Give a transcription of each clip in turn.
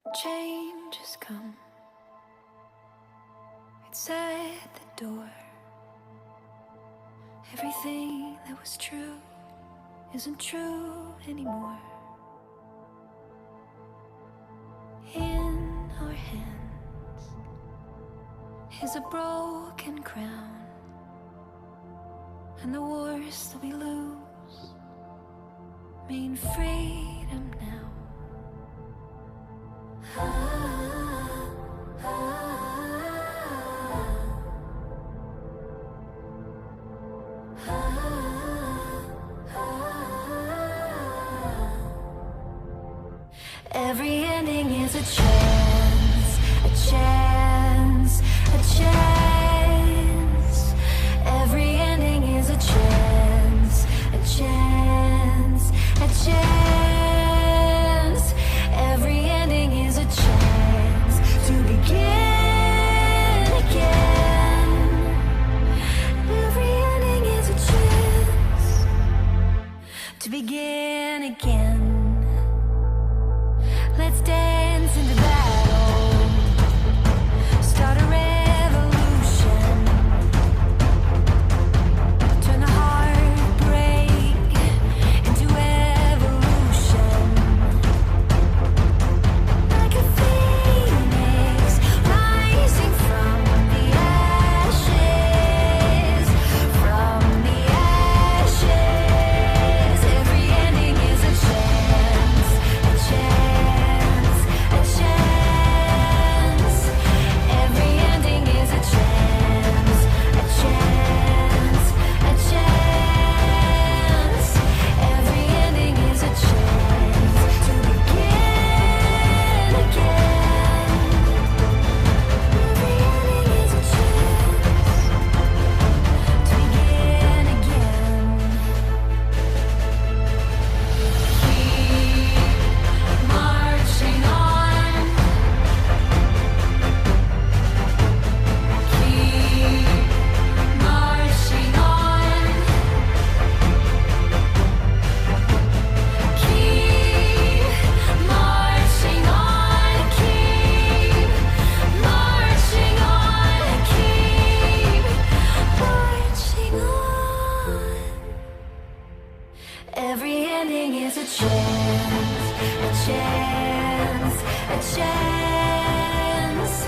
Change has come. It's at the door. Everything that was true isn't true anymore. In our hands is a broken crown, and the wars that we lose mean freedom now. Every ending is a chance, a chance, a chance. Every ending is a chance, a chance, a chance. Every ending is a chance to begin again. Every ending is a chance to begin again. Let's dance into battle, start a revolution, turn the heartbreak into evolution. Like a phoenix rising from the ashes, from the ashes. Every ending is a chance, a chance, a chance. Every ending is a chance, a chance, a chance. Every ending is a chance to begin again. Every ending is a chance to begin again. Keep marching on. Keep marching on. Keep marching on. Keep marching on. Keep marching on. Every ending is a chance, a chance, a chance.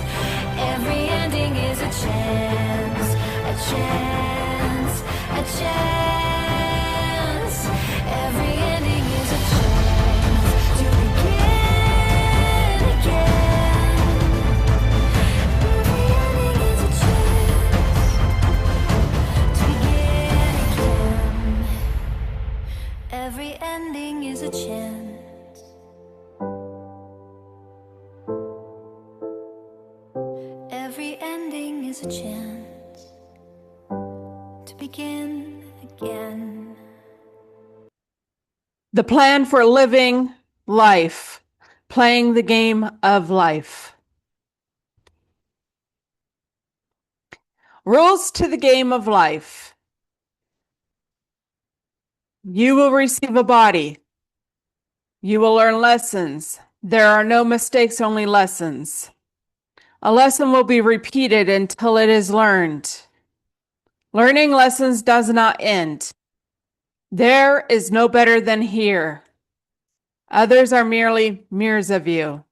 Every ending is a chance, a chance, a chance. Every ending is a chance to begin again. Every ending is a chance to begin again. Every ending is a chance. Every ending is a chance to begin again. The plan for living life, playing the game of life. Rules to the game of life. You will receive a body. You will learn lessons. There are no mistakes, only lessons. A lesson will be repeated until it is learned. Learning lessons does not end. There is no better than here. Others are merely mirrors of you.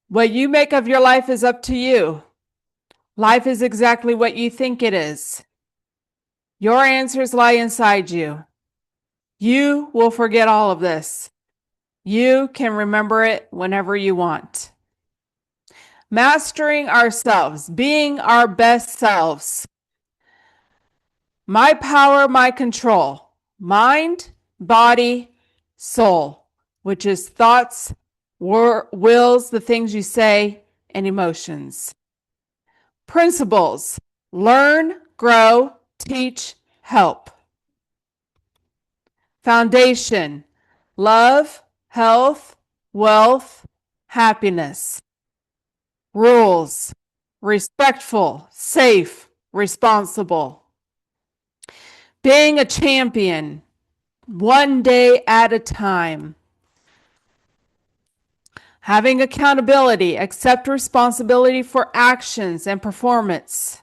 What you make of your life is up to you. Life is exactly what you think it is. Your answers lie inside you. You will forget all of this. You can remember it whenever you want. Mastering ourselves, being our best selves. My power, my control. Mind, body, soul, which is thoughts, wills, the things you say, and emotions. Principles: learn, grow, teach, help. Foundation: love, health, wealth, happiness. Rules: respectful, safe, responsible. Being a champion, one day at a time. Having accountability, accept responsibility for actions and performance.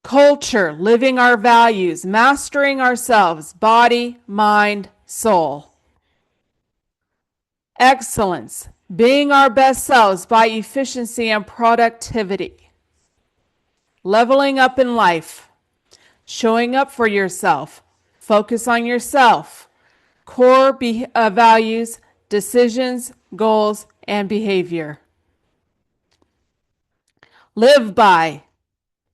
Culture, living our values, mastering ourselves, body, mind, soul. Excellence, being our best selves by efficiency and productivity. Leveling up in life, showing up for yourself, focus on yourself, core values, decisions, goals, and behavior. Live by,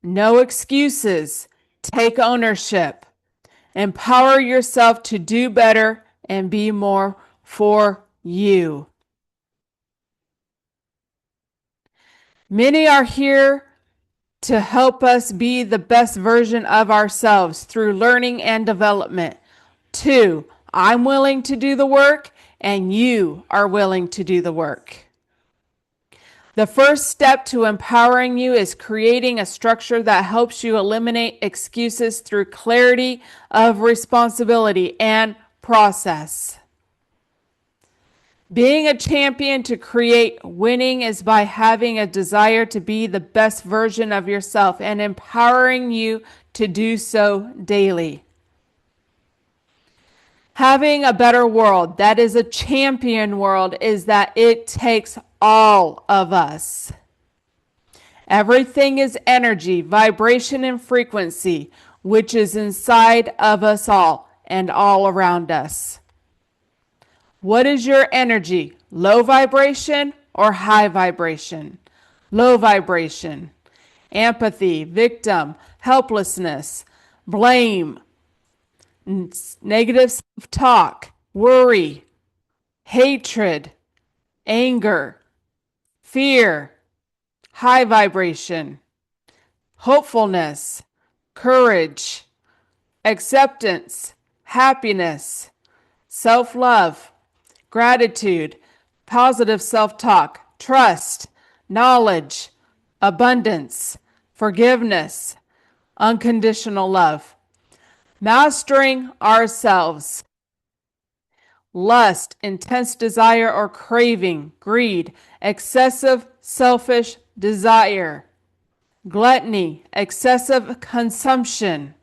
no excuses, take ownership, empower yourself to do better and be more for you. Many are here to help us be the best version of ourselves through learning and development. 2, I'm willing to do the work and you are willing to do the work. The first step to empowering you is creating a structure that helps you eliminate excuses through clarity of responsibility and process. Being a champion to create winning is by having a desire to be the best version of yourself and empowering you to do so daily. Having a better world that is a champion world is that it takes all of us. Everything is energy, vibration, and frequency, which is inside of us all and all around us. What is your energy? Low vibration or high vibration? Low vibration. Empathy, victim, helplessness, blame, negative self-talk, worry, hatred, anger, fear. High vibration. Hopefulness, courage, acceptance, happiness, self-love, gratitude, positive self-talk, trust, knowledge, abundance, forgiveness, unconditional love. Mastering ourselves. Lust, intense desire or craving, greed, excessive selfish desire. Gluttony, excessive consumption.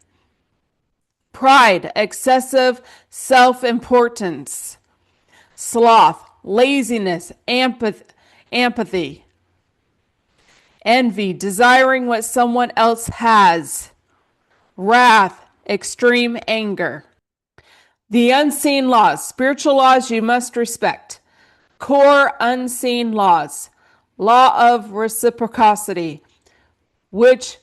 Pride, excessive self-importance. Sloth, laziness, empathy. Envy, desiring what someone else has. Wrath, extreme anger. The unseen laws, spiritual laws you must respect. Core unseen laws. Law of reciprocity, which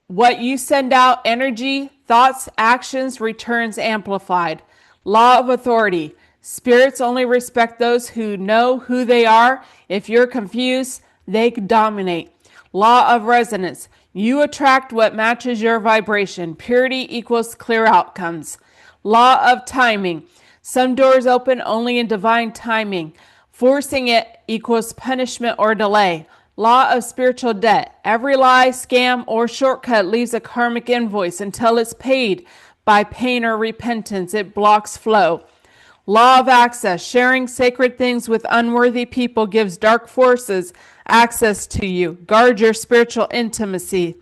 what you send out, energy, thoughts, actions, returns amplified. Law of authority. Spirits only respect those who know who they are. If you're confused, they dominate. Law of resonance. You attract what matches your vibration. Purity equals clear outcomes. Law of timing. Some doors open only in divine timing. Forcing it equals punishment or delay. Law of spiritual debt. Every lie, scam, or shortcut leaves a karmic invoice until it's paid by pain or repentance. It blocks flow. Law of access. Sharing sacred things with unworthy people gives dark forces access to you. Guard your spiritual intimacy.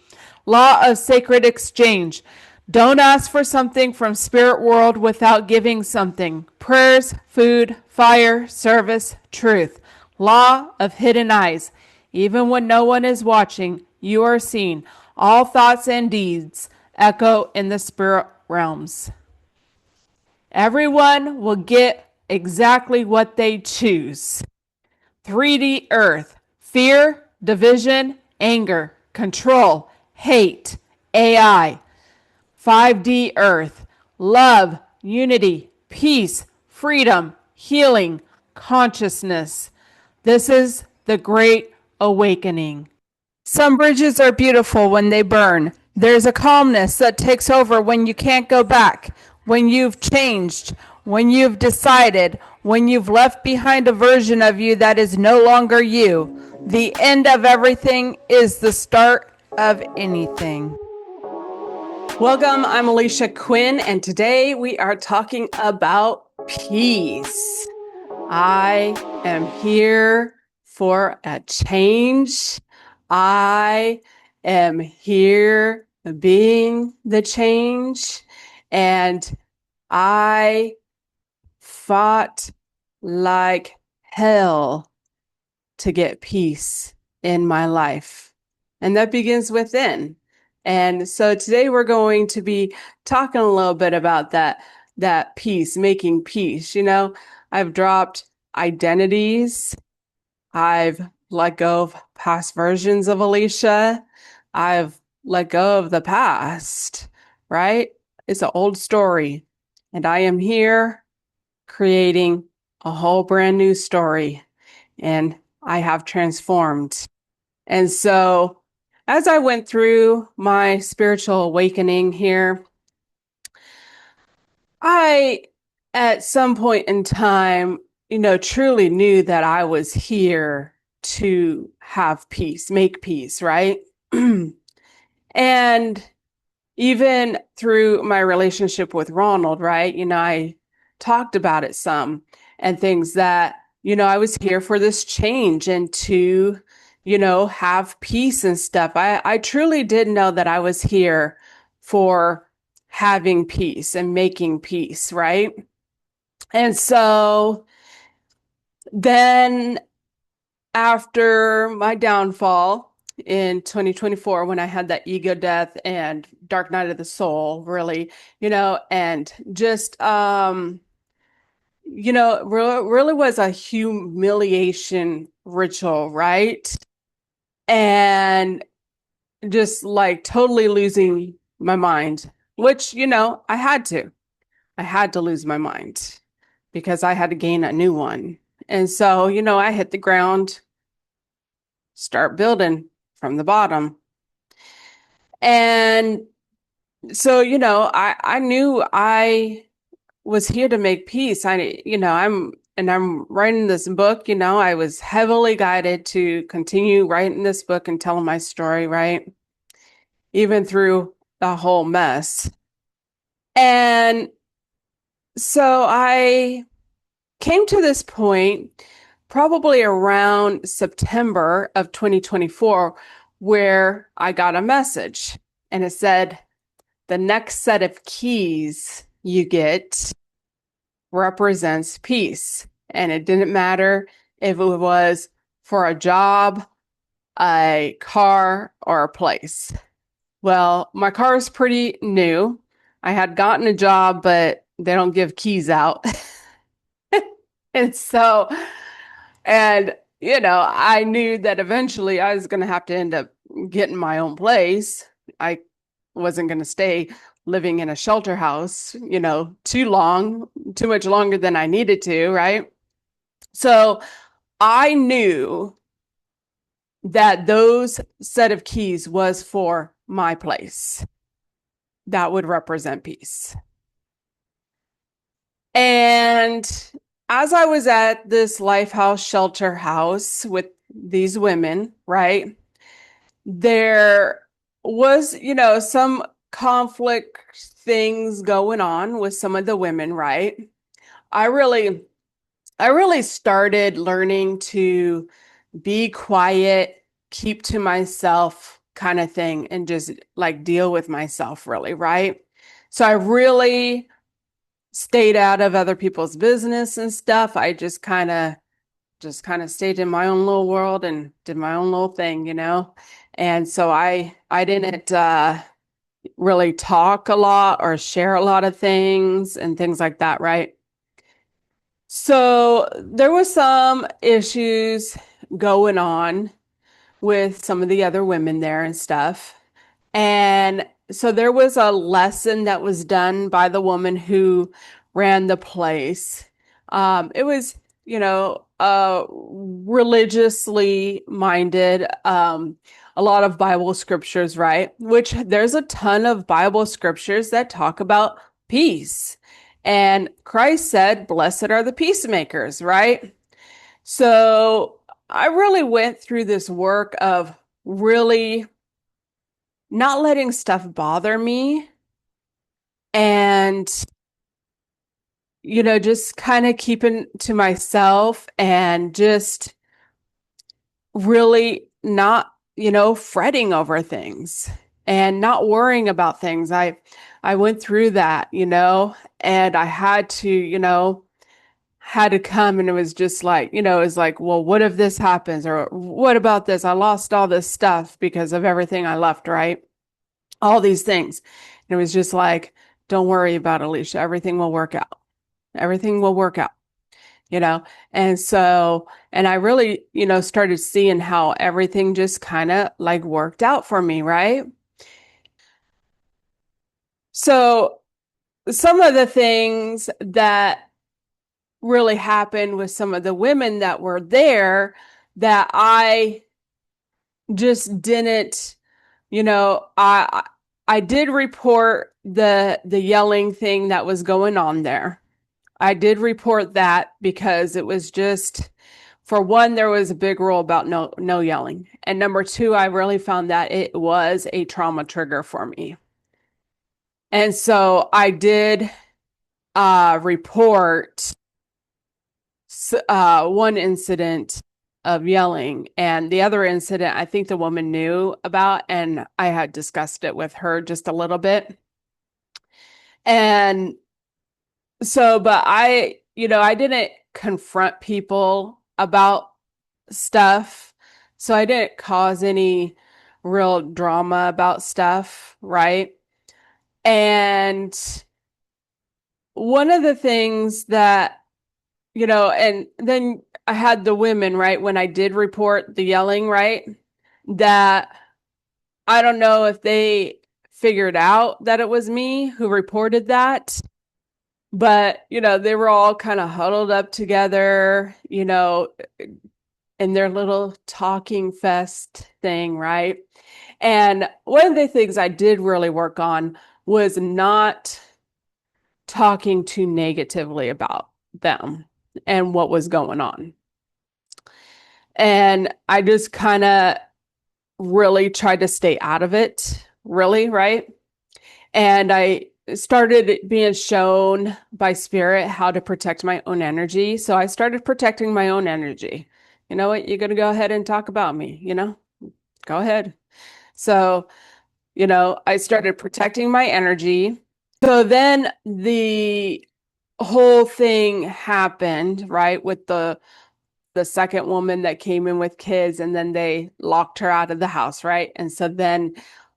Law of sacred exchange. Don't ask for something from spirit world without giving something. Prayers, food, fire, service, truth. Law of hidden eyes. Even when no one is watching, you are seen. All thoughts and deeds echo in the spirit realms. Everyone will get exactly what they choose. 3D earth. Fear, division, anger, control, hate, AI. 5D earth. Love, unity, peace, freedom, healing, consciousness. This is the great awakening. Some bridges are beautiful when they burn. There's a calmness that takes over when you can't go back, when you've changed, when you've decided, when you've left behind a version of you that is no longer you. The end of everything is the start of anything. Welcome, I'm Alisha Quinn, and today we are talking about peace. I am here for a change. I am here being the change. And I fought like hell to get peace in my life. And that begins within. And so today we're going to be talking a little bit about that peace, making peace. I've dropped identities. I've let go of past versions of Alisha. I've let go of the past, right? It's an old story. And I am here creating a whole brand new story. And I have transformed. And so, as I went through my spiritual awakening here, I, at some point in time, truly knew that I was here to have peace, make peace, right? And even through my relationship with Ronald, right? I talked about it some and things that, I was here for this change and to, have peace and stuff. I truly did know that I was here for having peace and making peace, right? And so then after my downfall in 2024, when I had that ego death and dark night of the soul, really, and just, really was a humiliation ritual, right? And just like totally losing my mind, which, I had to. I had to lose my mind because I had to gain a new one. And so, I hit the ground, start building from the bottom. And so, I knew I was here to make peace. I'm writing this book, I was heavily guided to continue writing this book and telling my story, right? Even through the whole mess. And so I came to this point probably around September of 2024 where I got a message and it said, the next set of keys you get represents peace. And it didn't matter if it was for a job, a car, or a place. Well, my car is pretty new. I had gotten a job, but they don't give keys out. And so, and I knew that eventually I was going to have to end up getting my own place. I wasn't going to stay living in a shelter house, too much longer than I needed to, right? So I knew that those set of keys was for my place that would represent peace. And as I was at this Lifehouse shelter house with these women, right, there was, some conflict things going on with some of the women, right? I really started learning to be quiet, keep to myself kind of thing, and just like deal with myself really, right? So I really stayed out of other people's business and stuff. I just kind of stayed in my own little world and did my own little thing, And so I didn't really talk a lot or share a lot of things and things like that, right? So there was some issues going on with some of the other women there and stuff. And so there was a lesson that was done by the woman who ran the place. It was, religiously minded, a lot of Bible scriptures, right? Which there's a ton of Bible scriptures that talk about peace. And Christ said, blessed are the peacemakers, right? So I really went through this work of really not letting stuff bother me and just kind of keeping to myself and just really not, fretting over things and not worrying about things. I went through that, and I had to, had to come, and it was just like, it was like, well, what if this happens? Or what about this? I lost all this stuff because of everything I left, right? All these things. And it was just like, don't worry about it, Alisha. Everything will work out. Everything will work out, you know? And so, and I really, started seeing how everything just kind of like worked out for me, right? So some of the things that really happened with some of the women that were there that I just didn't, I did report the yelling thing that was going on there. I did report that because it was just, for one, there was a big rule about no yelling. And number two, I really found that it was a trauma trigger for me. And so I did report one incident of yelling, and the other incident I think the woman knew about, and I had discussed it with her just a little bit. And so, but I didn't confront people about stuff. So I didn't cause any real drama about stuff, right? And one of the things that, and then I had the women, right, when I did report the yelling, right, that I don't know if they figured out that it was me who reported that, but, they were all kind of huddled up together, in their little talking fest thing, right? And one of the things I did really work on was not talking too negatively about them and what was going on. And I just kind of really tried to stay out of it, really, right? And I started being shown by spirit how to protect my own energy. So I started protecting my own energy. You know what? You're going to go ahead and talk about me, go ahead. So, I started protecting my energy. So then the whole thing happened, right, with the second woman that came in with kids, and then they locked her out of the house, right? And so then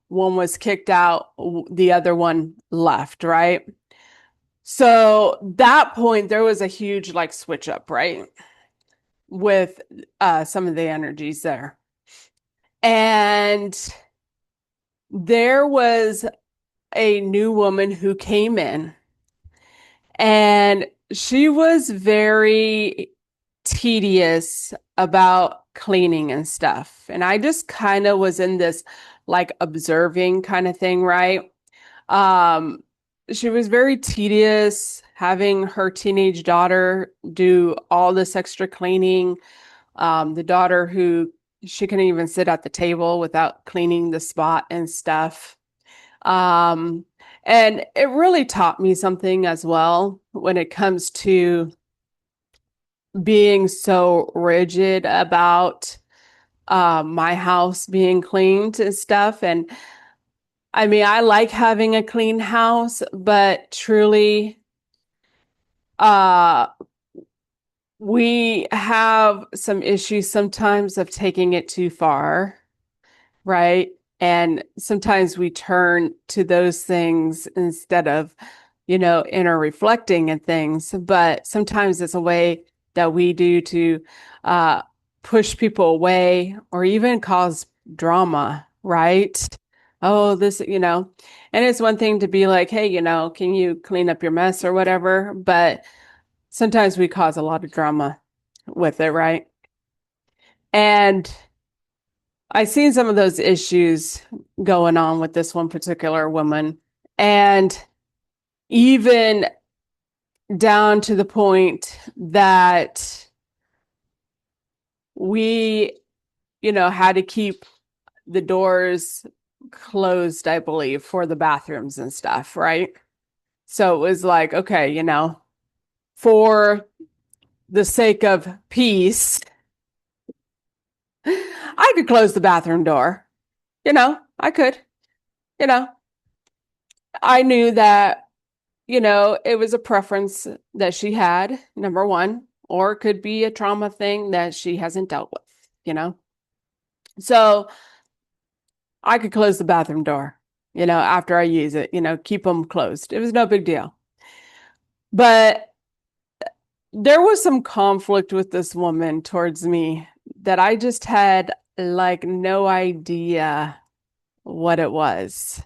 one was kicked out, the other one left, right? So that point there was a huge like switch up, right? With some of the energies there. And there was a new woman who came in, and she was very tedious about cleaning and stuff. And I just kind of was in this like observing kind of thing, right? Um, she was very tedious, having her teenage daughter do all this extra cleaning. The daughter who she couldn't even sit at the table without cleaning the spot and stuff. Um, and it really taught me something as well when it comes to being so rigid about my house being cleaned and stuff. And I mean, I like having a clean house, but truly, uh, we have some issues sometimes of taking it too far, right? And sometimes we turn to those things instead of, inner reflecting and things. But sometimes it's a way that we do to uh, push people away or even cause drama, right? Oh, and it's one thing to be like, hey, can you clean up your mess or whatever? But sometimes we cause a lot of drama with it, right? And I seen some of those issues going on with this one particular woman, and even down to the point that we, had to keep the doors closed, I believe, for the bathrooms and stuff, right? So it was like, okay, for the sake of peace, I could close the bathroom door. I could. You know, I knew that, it was a preference that she had, number one, or it could be a trauma thing that she hasn't dealt with, you know? So I could close the bathroom door, after I use it, keep them closed. It was no big deal. But there was some conflict with this woman towards me that I just had like no idea what it was.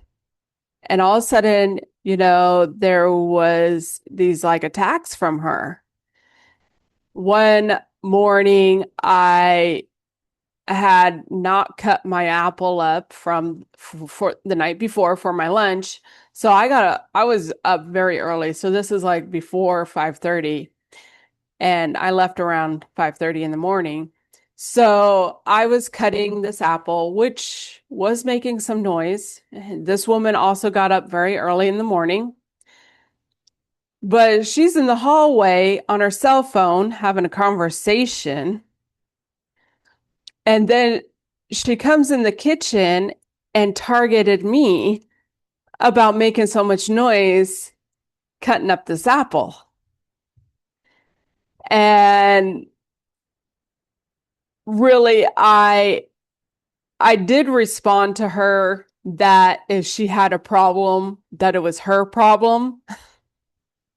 And all of a sudden, there was these like attacks from her. One morning, I had not cut my apple up for the night before for my lunch. So I was up very early. So this is like before 5:30, and I left around 5:30 in the morning. So I was cutting this apple, which was making some noise. This woman also got up very early in the morning, but she's in the hallway on her cell phone having a conversation. And then she comes in the kitchen and targeted me about making so much noise cutting up this apple. And really, I did respond to her that if she had a problem, that it was her problem.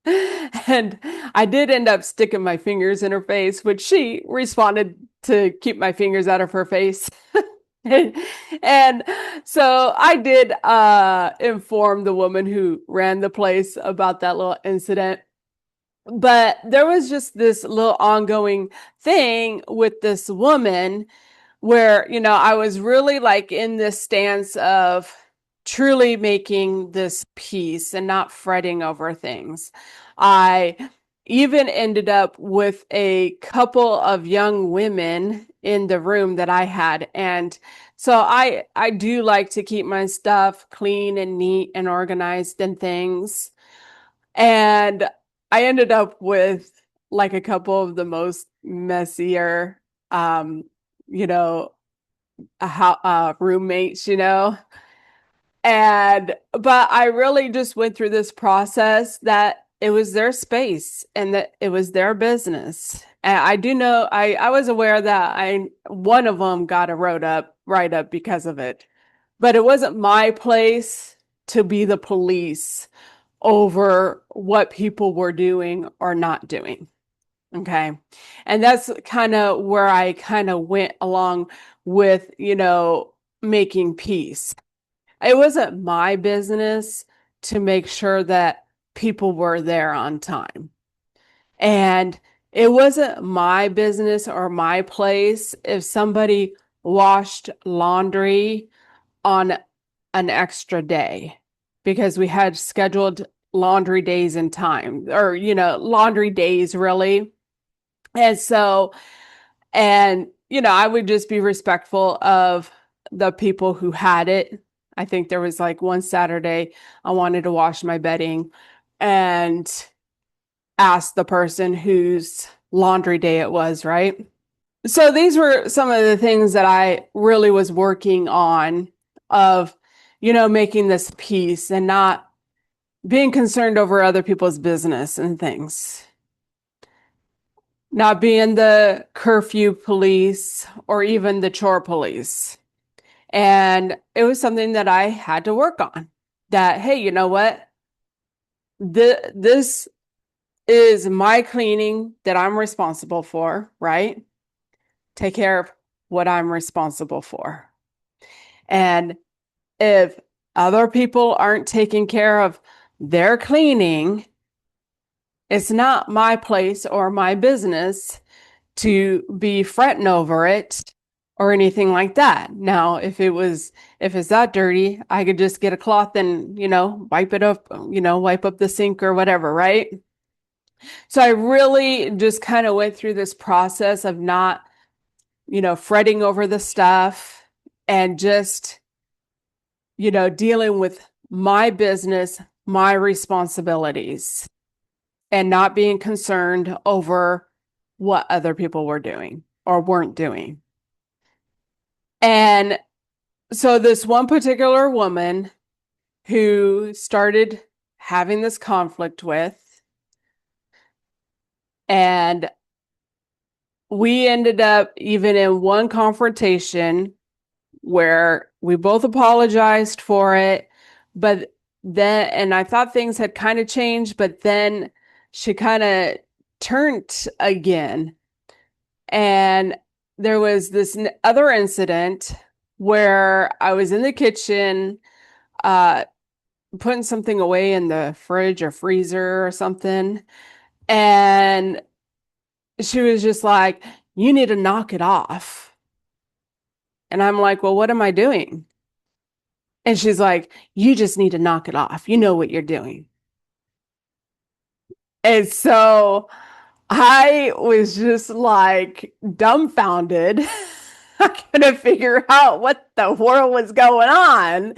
And I did end up sticking my fingers in her face, which she responded to keep my fingers out of her face. And so I did inform the woman who ran the place about that little incident. But there was just this little ongoing thing with this woman where, I was really like in this stance of truly making this peace and not fretting over things. I even ended up with a couple of young women in the room that I had. And so I do like to keep my stuff clean and neat and organized and things. And I ended up with like a couple of the most messier, you know, roommates, but I really just went through this process that it was their space and that it was their business. And I do know I was aware that one of them got a write up because of it, but it wasn't my place to be the police over what people were doing or not doing. Okay. And that's kind of where I kind of went along with, making peace. It wasn't my business to make sure that people were there on time. And it wasn't my business or my place if somebody washed laundry on an extra day because we had scheduled laundry days and time or, laundry days really. And so, I would just be respectful of the people who had it. I think there was like one Saturday I wanted to wash my bedding and asked the person whose laundry day it was, right? So these were some of the things that I really was working on of, making this peace and not being concerned over other people's business and things. Not being the curfew police or even the chore police. And it was something that I had to work on. That, hey, you know what? This is my cleaning that I'm responsible for, right? Take care of what I'm responsible for. And if other people aren't taking care of their cleaning, it's not my place or my business to be fretting over it or anything like that. Now, if it's that dirty, I could just get a cloth and, wipe it up, wipe up the sink or whatever, right? So I really just kind of went through this process of not, fretting over the stuff and just, dealing with my business, my responsibilities. and not being concerned over what other people were doing or weren't doing. And so this one particular woman who started having this conflict with, and we ended up even in one confrontation where we both apologized for it, but then, and I thought things had kind of changed, but then she kind of turned again. And there was this other incident where I was in the kitchen, uh, putting something away in the fridge or freezer or something. And she was just like, "You need to knock it off." And I'm like, "Well, what am I doing?" And she's like, "You just need to knock it off. You know what you're doing." And so I was just like dumbfounded. I couldn't figure out what the world was going on.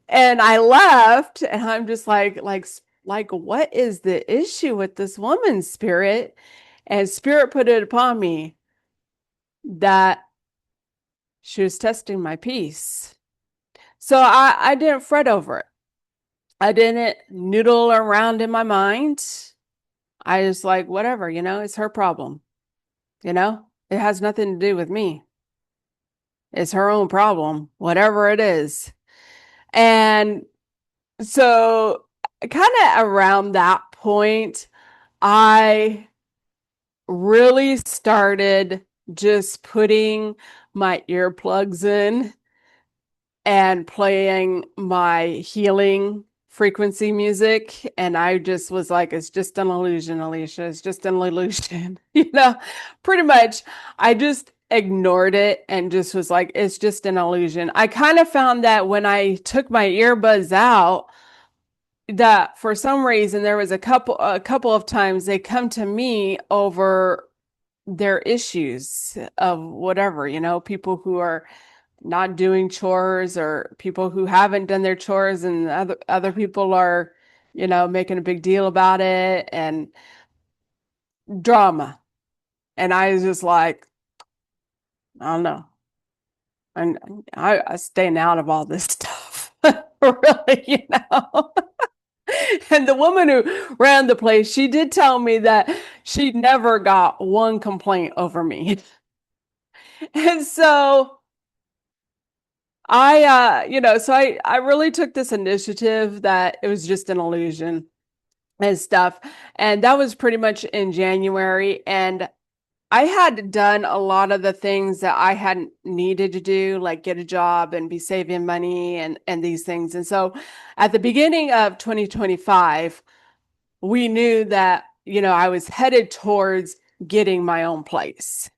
And I left and I'm just like, what is the issue with this woman's spirit? And spirit put it upon me that she was testing my peace. So I didn't fret over it. I didn't noodle around in my mind. I just like, whatever, it's her problem. It has nothing to do with me. It's her own problem, whatever it is. And so, kind of around that point, I really started just putting my earplugs in and playing my healing frequency music. And I just was like, it's just an illusion, Alisha. It's just an illusion. Pretty much I just ignored it and just was like, it's just an illusion. I kind of found that when I took my earbuds out, that for some reason there was a couple of times they come to me over their issues of whatever, people who are not doing chores or people who haven't done their chores and other people are, making a big deal about it and drama. And I was just like, I don't know. And I staying out of all this stuff. Really. And the woman who ran the place, she did tell me that she never got one complaint over me. And so I really took this initiative that it was just an illusion and stuff. And that was pretty much in January. And I had done a lot of the things that I hadn't needed to do, like get a job and be saving money and these things. And so at the beginning of 2025, we knew that, I was headed towards getting my own place.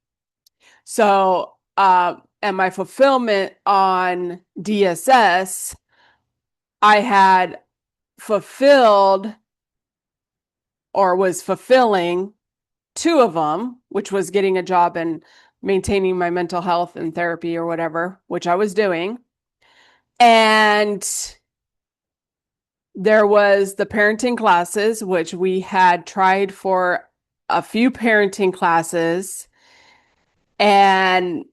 So, and my fulfillment on DSS, I had fulfilled or was fulfilling two of them, which was getting a job and maintaining my mental health and therapy or whatever, which I was doing. And there was the parenting classes, which we had tried for a few parenting classes, and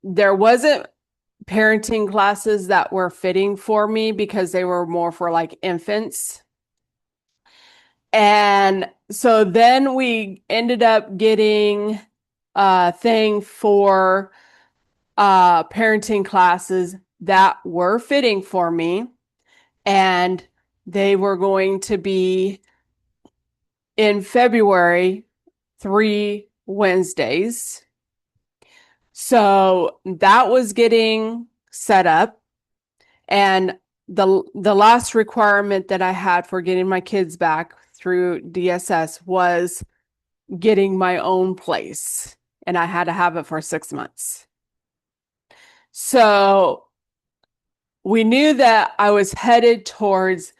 there wasn't parenting classes that were fitting for me because they were more for like infants. And so then we ended up getting a thing for parenting classes that were fitting for me. And they were going to be in February, 3 Wednesdays. So that was getting set up. And the last requirement that I had for getting my kids back through DSS was getting my own place. And I had to have it for 6 months. So we knew that I was headed towards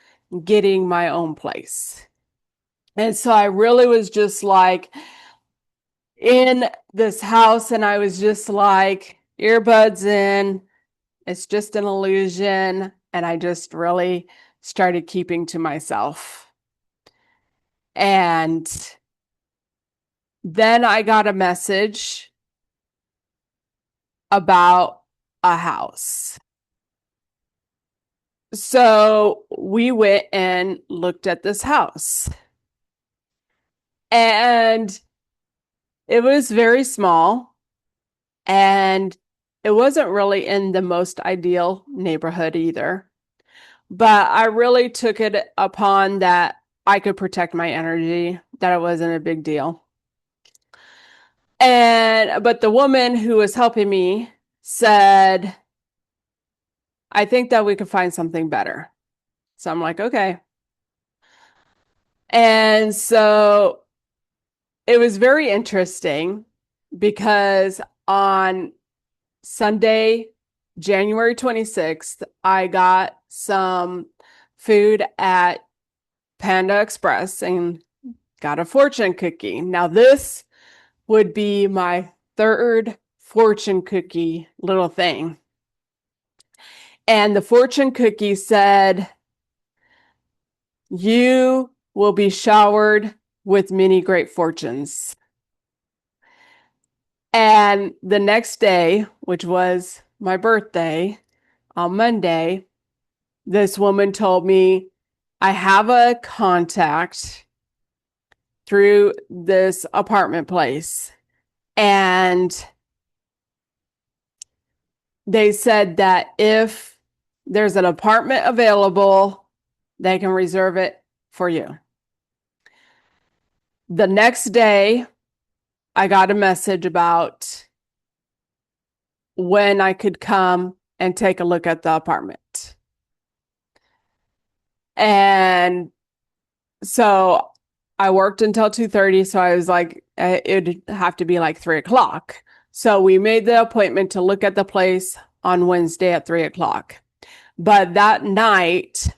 getting my own place. And so I really was just like in this house and I was just like earbuds in, it's just an illusion. And I just really started keeping to myself. And then I got a message about a house. So we went and looked at this house. And it was very small. And it wasn't really in the most ideal neighborhood either. But I really took it upon that I could protect my energy, that it wasn't a big deal. But the woman who was helping me said, I think that we could find something better. So I'm like, okay. And so it was very interesting because on Sunday, January 26th, I got some food at Panda Express and got a fortune cookie. Now, this would be my third fortune cookie little thing. And the fortune cookie said, you will be showered with many great fortunes. And the next day, which was my birthday on Monday, this woman told me, I have a contact through this apartment place. And they said that if there's an apartment available, they can reserve it for you. The next day, I got a message about when I could come and take a look at the apartment. And so I worked until 2:30, so I was like, it'd have to be like 3:00. So we made the appointment to look at the place on Wednesday at 3:00. But that night,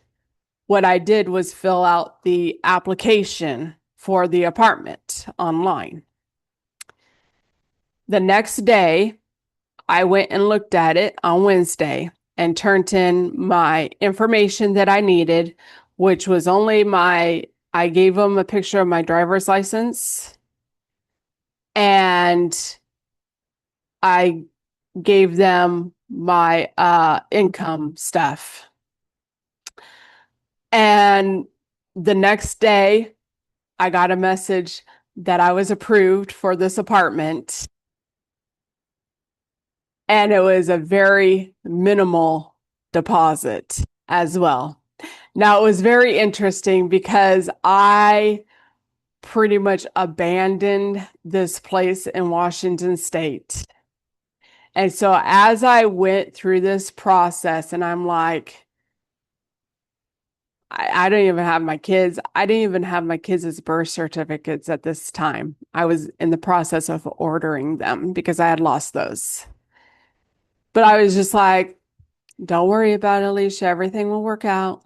what I did was fill out the application for the apartment online. The next day, I went and looked at it on Wednesday and turned in my information that I needed, which was only I gave them a picture of my driver's license and I gave them my income stuff. And the next day, I got a message that I was approved for this apartment. And it was a very minimal deposit as well. Now, it was very interesting because I pretty much abandoned this place in Washington State. And so as I went through this process, and I'm like, I don't even have my kids. I didn't even have my kids' birth certificates at this time. I was in the process of ordering them because I had lost those. But I was just like, don't worry about it, Alisha. Everything will work out.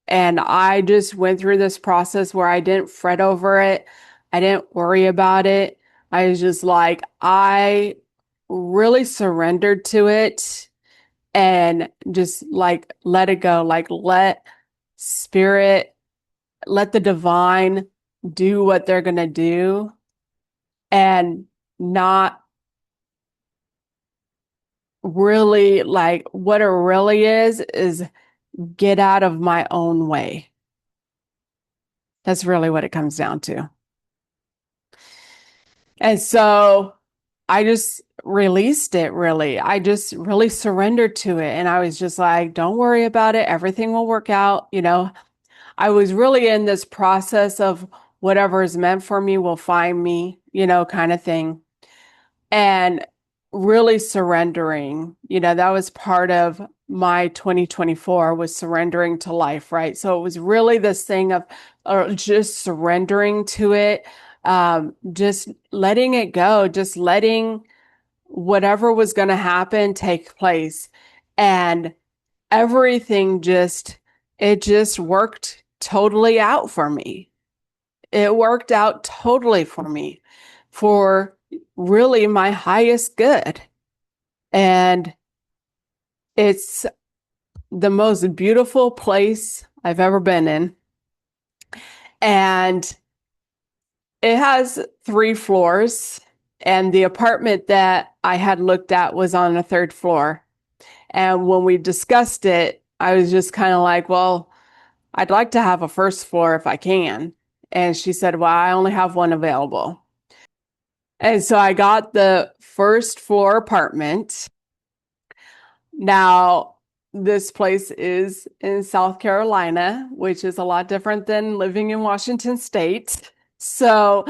And I just went through this process where I didn't fret over it. I didn't worry about it. I was just like, I really surrendered to it and just like let it go. Like let spirit, let the divine do what they're going to do and not really like what it really is get out of my own way. That's really what it comes down to. And so I just released it really. I just really surrendered to it. And I was just like, don't worry about it. Everything will work out. I was really in this process of whatever is meant for me will find me, kind of thing. And really surrendering, that was part of my 2024 was surrendering to life, right? So it was really this thing of just surrendering to it, just letting it go, just letting whatever was going to happen take place. And everything it just worked totally out for me. It worked out totally for me for really my highest good. And it's the most beautiful place I've ever been in. And it has 3 floors. And the apartment that I had looked at was on the 3rd floor. And when we discussed it, I was just kind of like, well, I'd like to have a 1st floor if I can. And she said, well, I only have one available. And so I got the 1st floor apartment. Now, this place is in South Carolina, which is a lot different than living in Washington State. So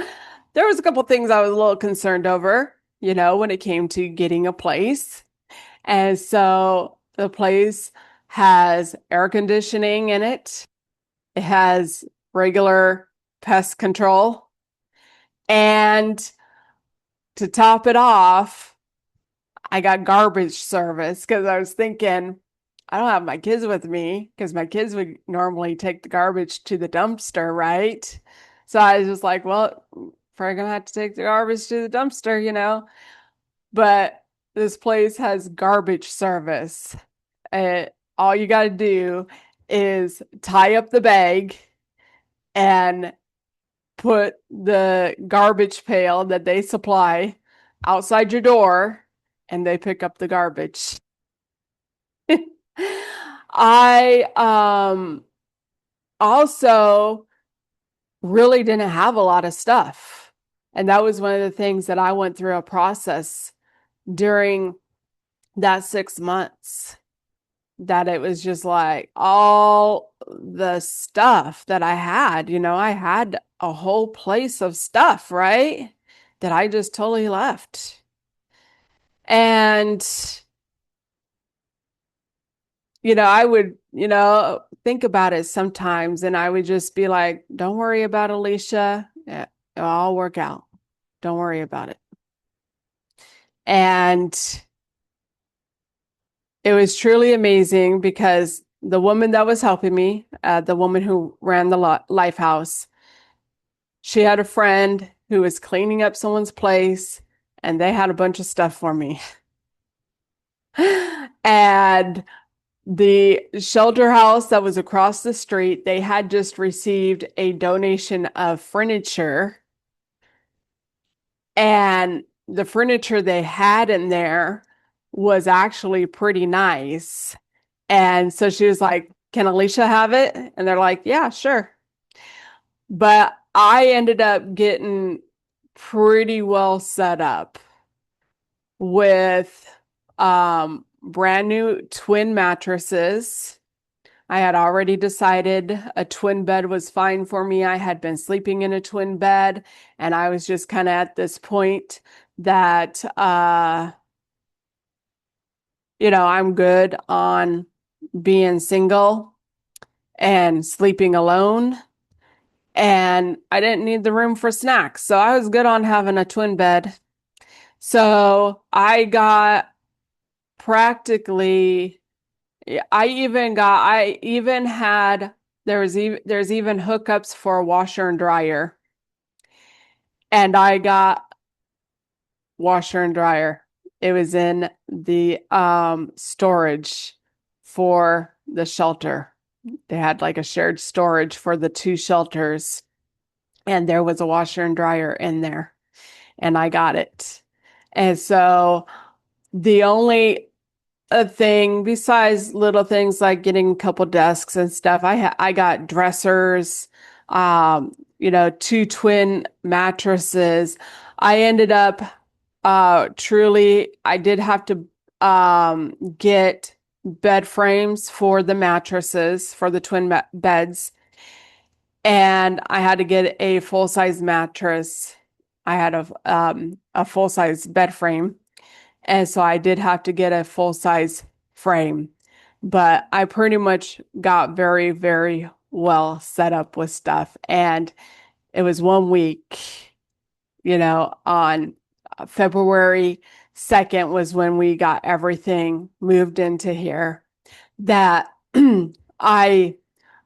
there was a couple things I was a little concerned over, when it came to getting a place. And so the place has air conditioning in it. It has regular pest control. And to top it off, I got garbage service because I was thinking, I don't have my kids with me because my kids would normally take the garbage to the dumpster, right? So I was just like, well, probably gonna have to take the garbage to the dumpster. But this place has garbage service. All you got to do is tie up the bag and put the garbage pail that they supply outside your door, and they pick up the garbage. I also really didn't have a lot of stuff. And that was one of the things that I went through a process during that 6 months, that it was just like all the stuff that I had, I had a whole place of stuff, right? That I just totally left. And I would, think about it sometimes, and I would just be like, don't worry about Alisha. It'll all work out. Don't worry about it. And it was truly amazing because the woman that was helping me, the woman who ran the Life House, she had a friend who was cleaning up someone's place, and they had a bunch of stuff for me. And the shelter house that was across the street, they had just received a donation of furniture. And the furniture they had in there was actually pretty nice. And so she was like, can Alisha have it? And they're like, yeah, sure. But I ended up getting pretty well set up with brand new twin mattresses. I had already decided a twin bed was fine for me. I had been sleeping in a twin bed, and I was just kind of at this point that, I'm good on being single and sleeping alone. And I didn't need the room for snacks. So I was good on having a twin bed. So I got practically, I even had, there's even hookups for a washer and dryer. And I got washer and dryer. It was in the storage for the shelter. They had like a shared storage for the 2 shelters, and there was a washer and dryer in there, and I got it. And so the only thing besides little things like getting a couple desks and stuff, I got dressers, 2 twin mattresses. I ended up truly, I did have to get bed frames for the mattresses for the twin beds, and I had to get a full-size mattress. I had a full-size bed frame, and so I did have to get a full-size frame. But I pretty much got very, very well set up with stuff, and it was 1 week, on February 2nd was when we got everything moved into here, that I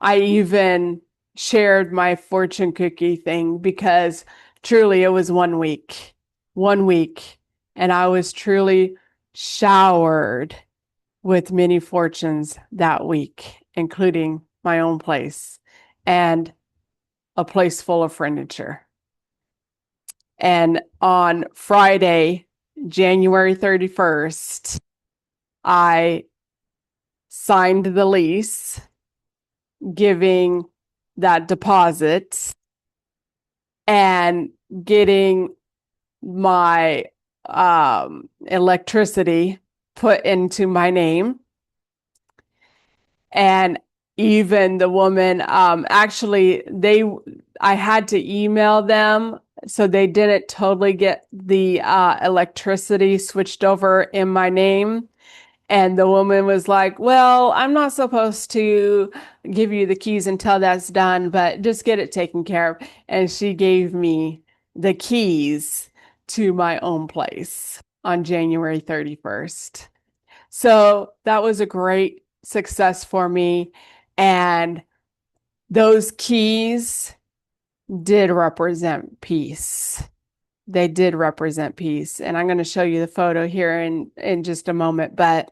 even shared my fortune cookie thing, because truly it was 1 week. 1 week, and I was truly showered with many fortunes that week, including my own place. And a place full of furniture. And on Friday, January 31st, I signed the lease, giving that deposit and getting my electricity put into my name. And even the woman, actually, I had to email them, so they didn't totally get the electricity switched over in my name. And the woman was like, well, I'm not supposed to give you the keys until that's done, but just get it taken care of. And she gave me the keys to my own place on January 31st. So that was a great success for me. And those keys did represent peace. They did represent peace. And I'm going to show you the photo here in just a moment. But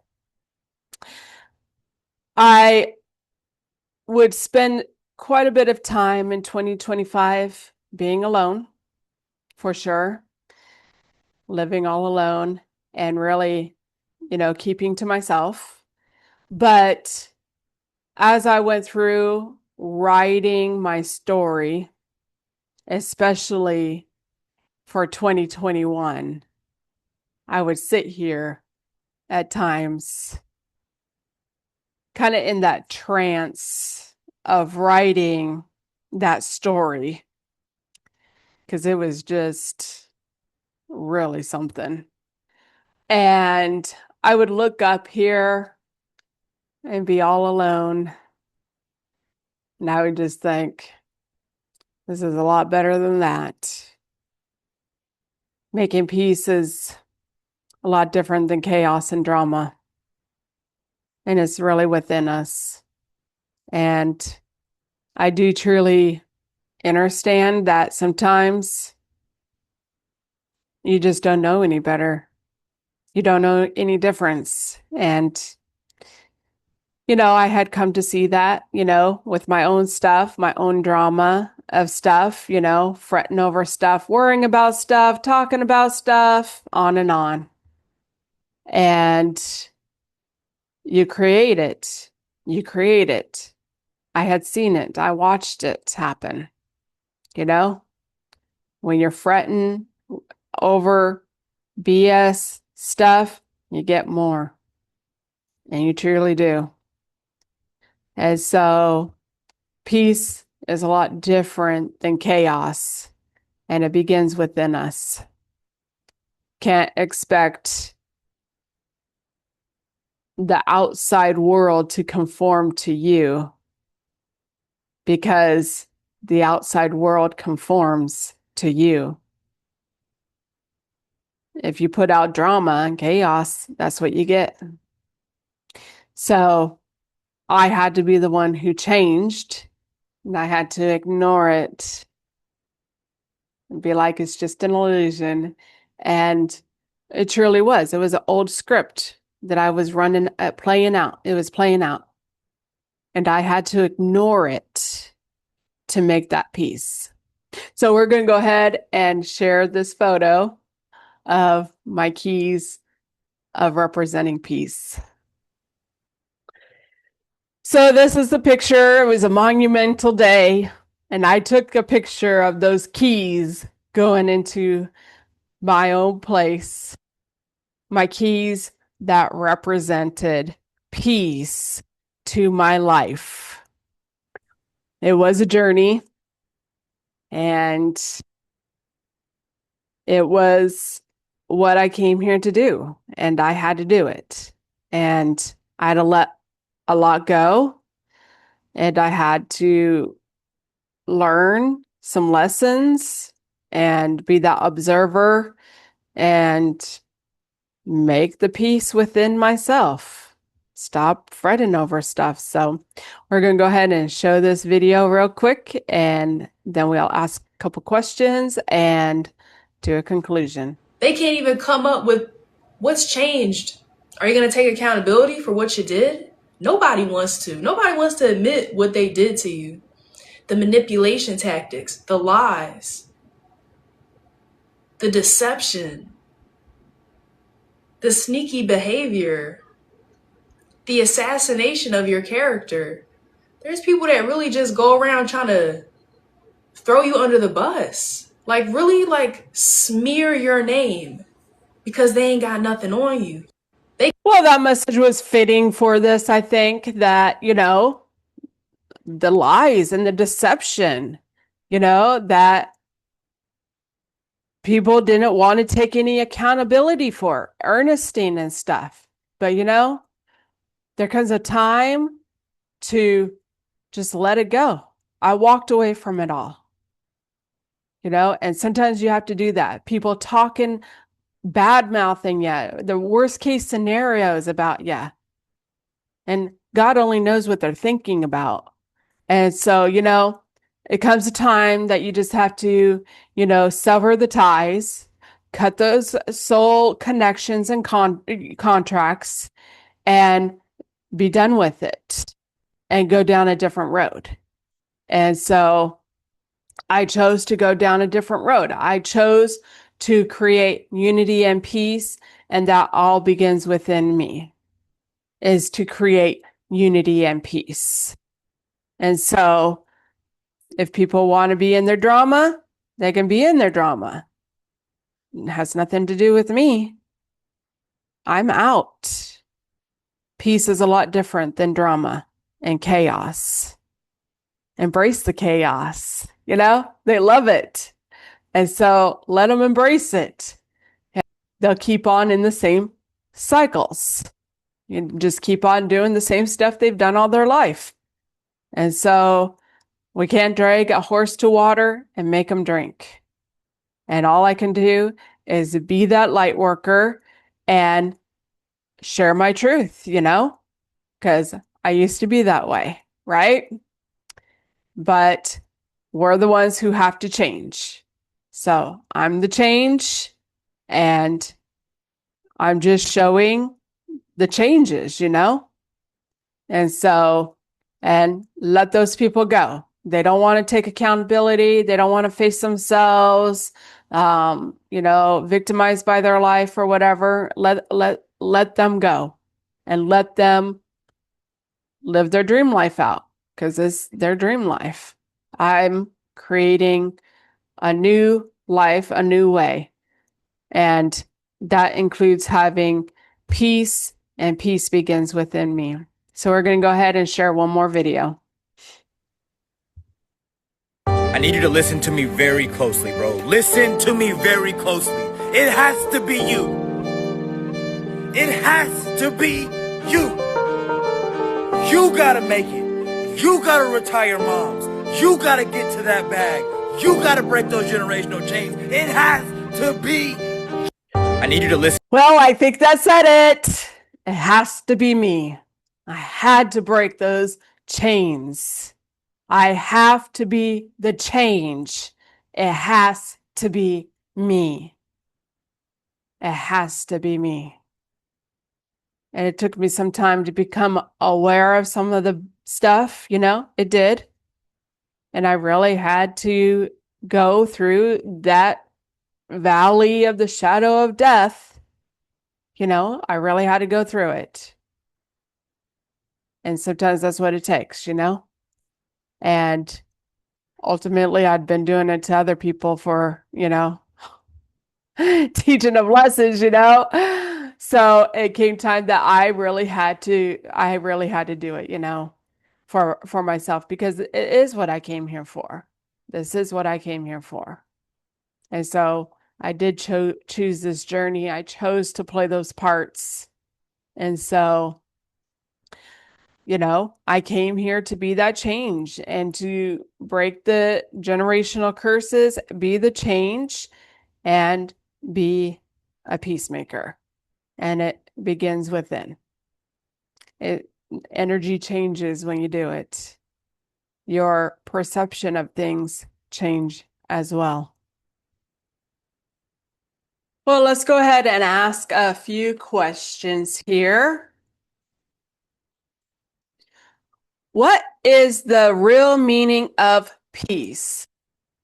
I would spend quite a bit of time in 2025 being alone, for sure, living all alone and really, keeping to myself. But as I went through writing my story, especially for 2021, I would sit here at times kind of in that trance of writing that story, because it was just really something. And I would look up here and be all alone, and I would just think, this is a lot better than that. Making peace is a lot different than chaos and drama. And it's really within us. And I do truly understand that sometimes you just don't know any better. You don't know any difference. And, I had come to see that, with my own stuff, my own drama of stuff, fretting over stuff, worrying about stuff, talking about stuff, on and on. And you create it. You create it. I had seen it. I watched it happen. When you're fretting over BS stuff, you get more. And you truly do. And so peace is a lot different than chaos. And it begins within us. Can't expect the outside world to conform to you, because the outside world conforms to you. If you put out drama and chaos, that's what you get. So I had to be the one who changed, and I had to ignore it and be like, it's just an illusion. And it truly was. It was an old script that I was playing out. It was playing out. And I had to ignore it to make that peace. So we're going to go ahead and share this photo of my keys of representing peace. So this is the picture. It was a monumental day, and I took a picture of those keys going into my own place. My keys that represented peace to my life. It was a journey, and it was what I came here to do, and I had to do it. And I had to let a lot go, and I had to learn some lessons and be that observer and make the peace within myself. Stop fretting over stuff. So we're going to go ahead and show this video real quick, and then we'll ask a couple questions and do a conclusion. They can't even come up with what's changed. Are you going to take accountability for what you did? Nobody wants to. Nobody wants to admit what they did to you. the manipulation tactics, the lies, the deception, the sneaky behavior, the assassination of your character. There's people that really just go around trying to throw you under the bus. Like really like smear your name because they ain't got nothing on you. Well, that message was fitting for this, I think, that, the lies and the deception, that people didn't want to take any accountability for, Ernestine and stuff. But, there comes a time to just let it go. I walked away from it all, and sometimes you have to do that. People talking, bad mouthing you, the worst case scenarios about you. And God only knows what they're thinking about. And so, it comes a time that you just have to, sever the ties, cut those soul connections and contracts, and be done with it and go down a different road. And so I chose to go down a different road. I chose to create unity and peace, and that all begins within me, is to create unity and peace. And so if people want to be in their drama, they can be in their drama. It has nothing to do with me. I'm out. Peace is a lot different than drama and chaos. Embrace the chaos. They love it. And so let them embrace it. They'll keep on in the same cycles. You just keep on doing the same stuff they've done all their life. And so we can't drag a horse to water and make them drink. And all I can do is be that light worker and share my truth, because I used to be that way, right? But we're the ones who have to change. So I'm the change, and I'm just showing the changes, And so, and let those people go. They don't want to take accountability. They don't want to face themselves, victimized by their life or whatever. Let them go and let them live their dream life out, because it's their dream life. I'm creating a new life, a new way. And that includes having peace, and peace begins within me. So we're going to go ahead and share one more video. I need you to listen to me very closely, bro. Listen to me very closely. It has to be you. It has to be you. You gotta make it. You gotta retire moms. You gotta get to that bag. You gotta break those generational chains. It has to be. I need you to listen. Well, I think that said it. It has to be me. I had to break those chains. I have to be the change. It has to be me. It has to be me. And it took me some time to become aware of some of the stuff, it did. And I really had to go through that valley of the shadow of death. I really had to go through it. And sometimes that's what it takes, And ultimately, I'd been doing it to other people for, teaching them lessons, So it came time that I really had to do it, for myself, because it is what I came here for. This is what I came here for. And so I did choose this journey. I chose to play those parts. And so, I came here to be that change and to break the generational curses, be the change, and be a peacemaker. And it begins within. Energy changes when you do it. Your perception of things change as well. Well, let's go ahead and ask a few questions here. What is the real meaning of peace?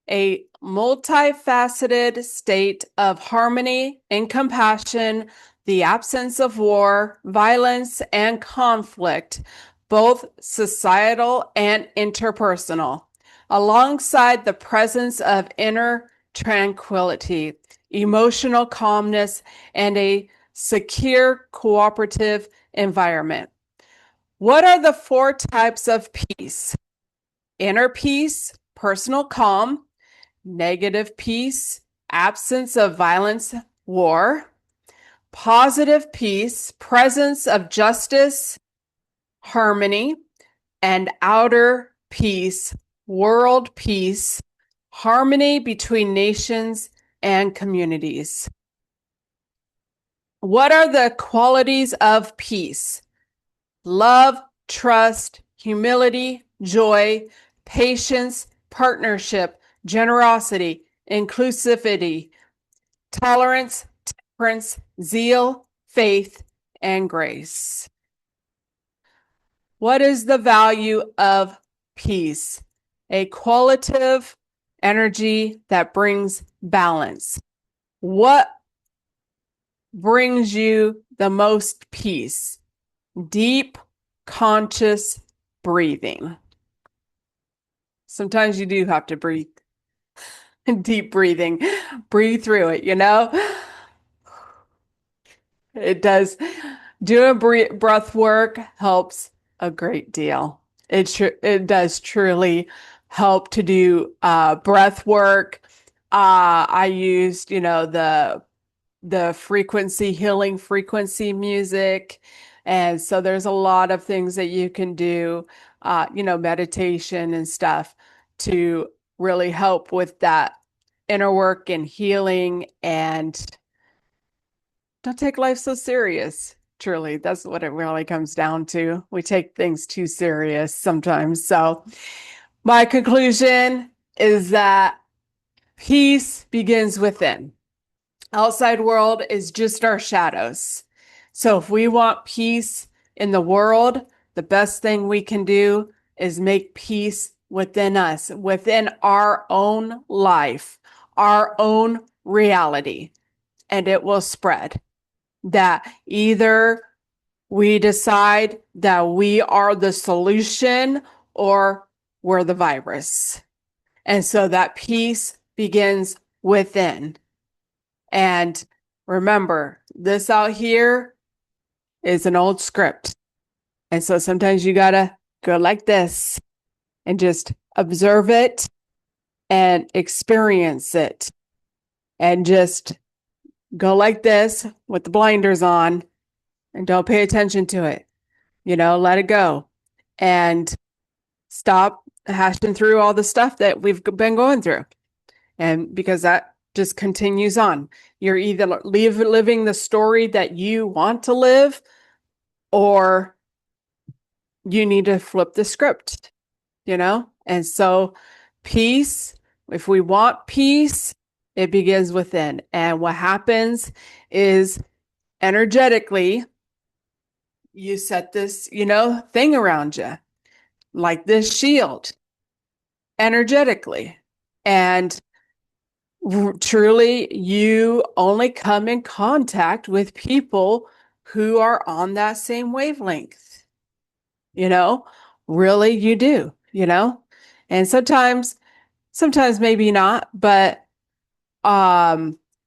A multifaceted state of harmony and compassion, the absence of war, violence, and conflict, both societal and interpersonal, alongside the presence of inner tranquility, emotional calmness, and a secure cooperative environment. What are the 4 types of peace? Inner peace, personal calm; negative peace, absence of violence, war; positive peace, presence of justice, harmony; and outer peace, world peace, harmony between nations and communities. What are the qualities of peace? Love, trust, humility, joy, patience, partnership, generosity, inclusivity, tolerance, temperance, zeal, faith, and grace. What is the value of peace? A qualitative energy that brings balance. What brings you the most peace? Deep, conscious breathing. Sometimes you do have to breathe. Deep breathing. Breathe through it, you know? It does. Doing breath work helps a great deal. It does truly help to do breath work. I used, the healing frequency music. And so there's a lot of things that you can do, meditation and stuff to really help with that inner work and healing. And don't take life so serious. Truly, that's what it really comes down to. We take things too serious sometimes. So my conclusion is that peace begins within. Outside world is just our shadows. So if we want peace in the world, the best thing we can do is make peace within us, within our own life, our own reality, and it will spread. That either we decide that we are the solution or we're the virus. And so that peace begins within. And remember, this out here is an old script. And so sometimes you gotta go like this and just observe it and experience it. And just go like this with the blinders on and don't pay attention to it. Let it go and stop hashing through all the stuff that we've been going through. And because that just continues on. You're either living the story that you want to live, or you need to flip the script, And so peace, if we want peace, it begins within. And what happens is energetically, you set this, thing around you, like this shield, energetically. And truly, you only come in contact with people who are on that same wavelength. Really, you do, and sometimes maybe not, but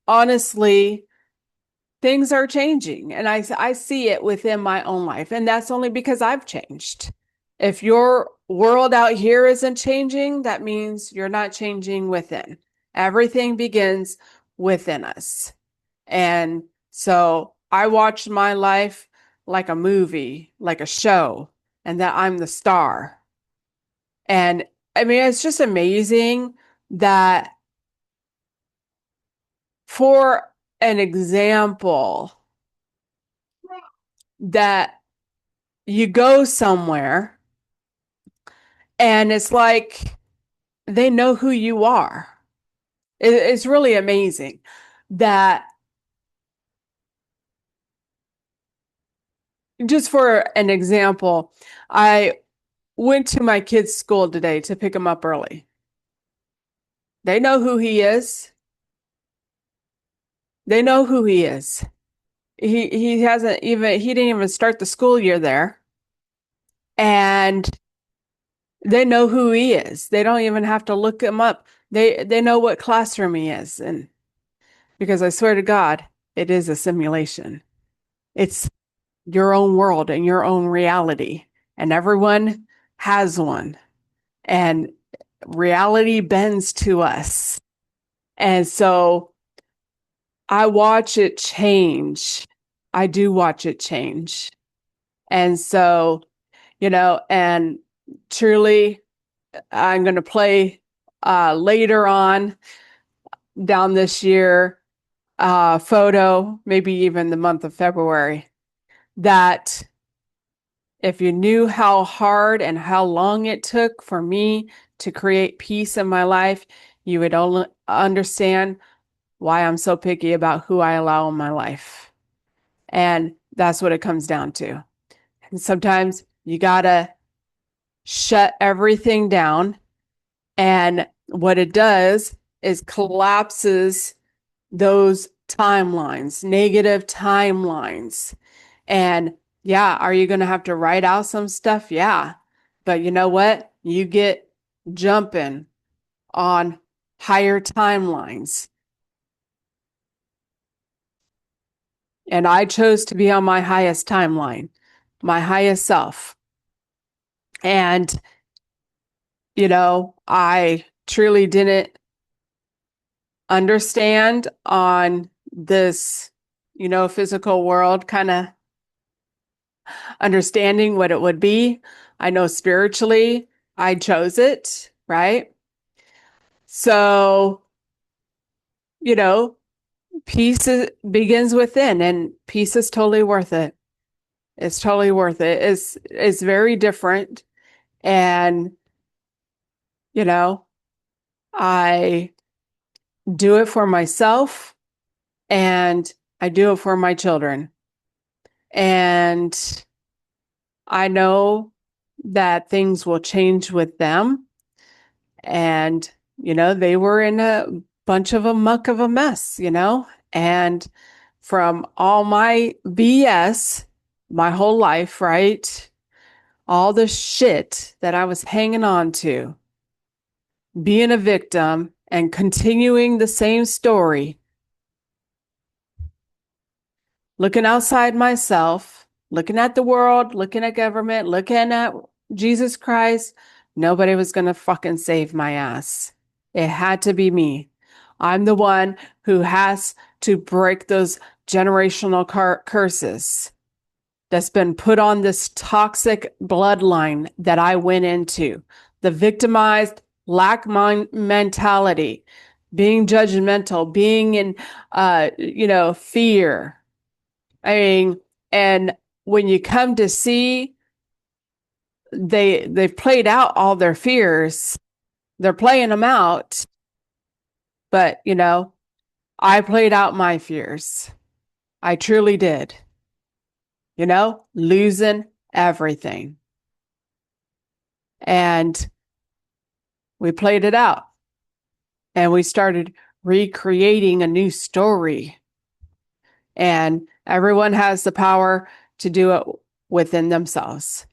honestly, things are changing, and I see it within my own life, and that's only because I've changed. If your world out here isn't changing, that means you're not changing within. Everything begins within us. And so I watch my life like a movie, like a show, and that I'm the star. And I mean, it's just amazing that, for an example, that you go somewhere and it's like they know who you are. It's really amazing that, just for an example, I went to my kid's school today to pick him up early. They know who he is. They know who he is. He didn't even start the school year there. And they know who he is. They don't even have to look him up. They know what classroom he is. And because I swear to God, it is a simulation. It's your own world and your own reality. And everyone has one. And reality bends to us. And so I watch it change. I do watch it change. And so, and truly, I'm going to play later on down this year, photo, maybe even the month of February, that if you knew how hard and how long it took for me to create peace in my life, you would only understand why I'm so picky about who I allow in my life. And that's what it comes down to. And sometimes you gotta shut everything down. And what it does is collapses those timelines, negative timelines. And yeah, are you going to have to write out some stuff? Yeah. But you know what? You get jumping on higher timelines. And I chose to be on my highest timeline, my highest self. And, I truly didn't understand on this, physical world, kind of understanding what it would be. I know spiritually, I chose it, right? So, peace begins within, and peace is totally worth it. It's totally worth it. It's very different. And, I do it for myself and I do it for my children. And I know that things will change with them. And, they were in a bunch of a muck of a mess, and from all my BS, my whole life, right? All the shit that I was hanging on to, being a victim and continuing the same story, looking outside myself, looking at the world, looking at government, looking at Jesus Christ, nobody was going to fucking save my ass. It had to be me. I'm the one who has to break those generational curses that's been put on this toxic bloodline that I went into. The victimized lack mentality, being judgmental, being in, fear. I mean, and when you come to see, they've played out all their fears. They're playing them out. But, I played out my fears. I truly did. Losing everything. And we played it out. And we started recreating a new story. And everyone has the power to do it within themselves.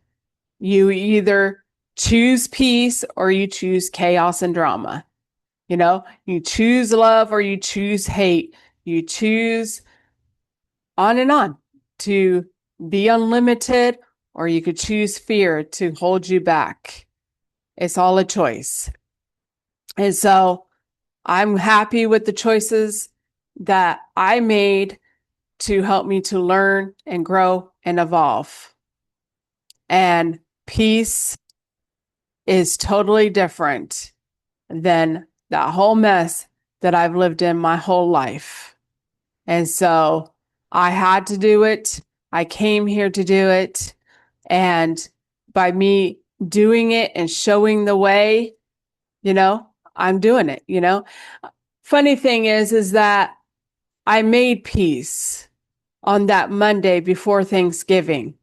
You either choose peace or you choose chaos and drama. You choose love or you choose hate. You choose on and on to be unlimited, or you could choose fear to hold you back. It's all a choice. And so I'm happy with the choices that I made to help me to learn and grow and evolve. And peace is totally different than that whole mess that I've lived in my whole life. And so I had to do it. I came here to do it. And by me doing it and showing the way, I'm doing it, Funny thing is that I made peace on that Monday before Thanksgiving,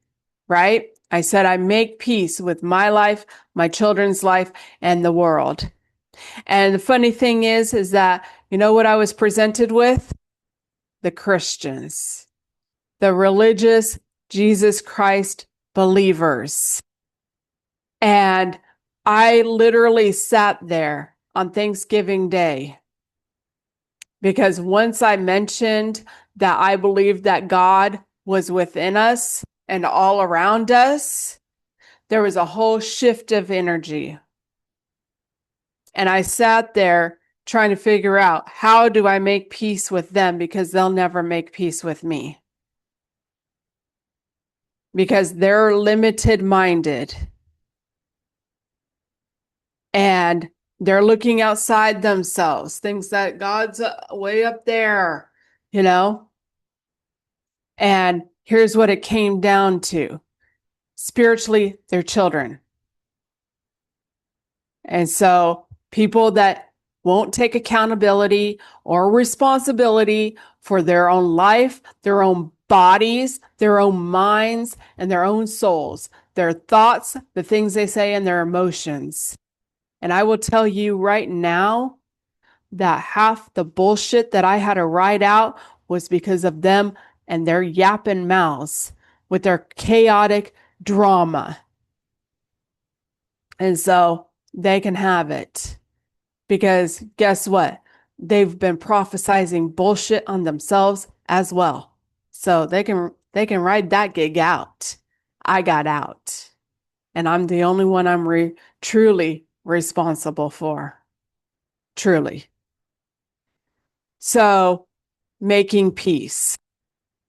right? I said, I make peace with my life, my children's life, and the world. And the funny thing is that, you know what I was presented with? The Christians, the religious Jesus Christ believers. And I literally sat there on Thanksgiving Day because once I mentioned that I believed that God was within us and all around us, there was a whole shift of energy. And I sat there trying to figure out, how do I make peace with them, because they'll never make peace with me. Because they're limited minded. And they're looking outside themselves, things that God's way up there, you know? And here's what it came down to. Spiritually, they're children. And so people that won't take accountability or responsibility for their own life, their own bodies, their own minds, and their own souls, their thoughts, the things they say, and their emotions. And I will tell you right now that half the bullshit that I had to write out was because of them and their yapping mouths with their chaotic drama. And so they can have it, because guess what? They've been prophesizing bullshit on themselves as well. So they can ride that gig out. I got out, and I'm the only one I'm truly responsible for. Truly. So making peace.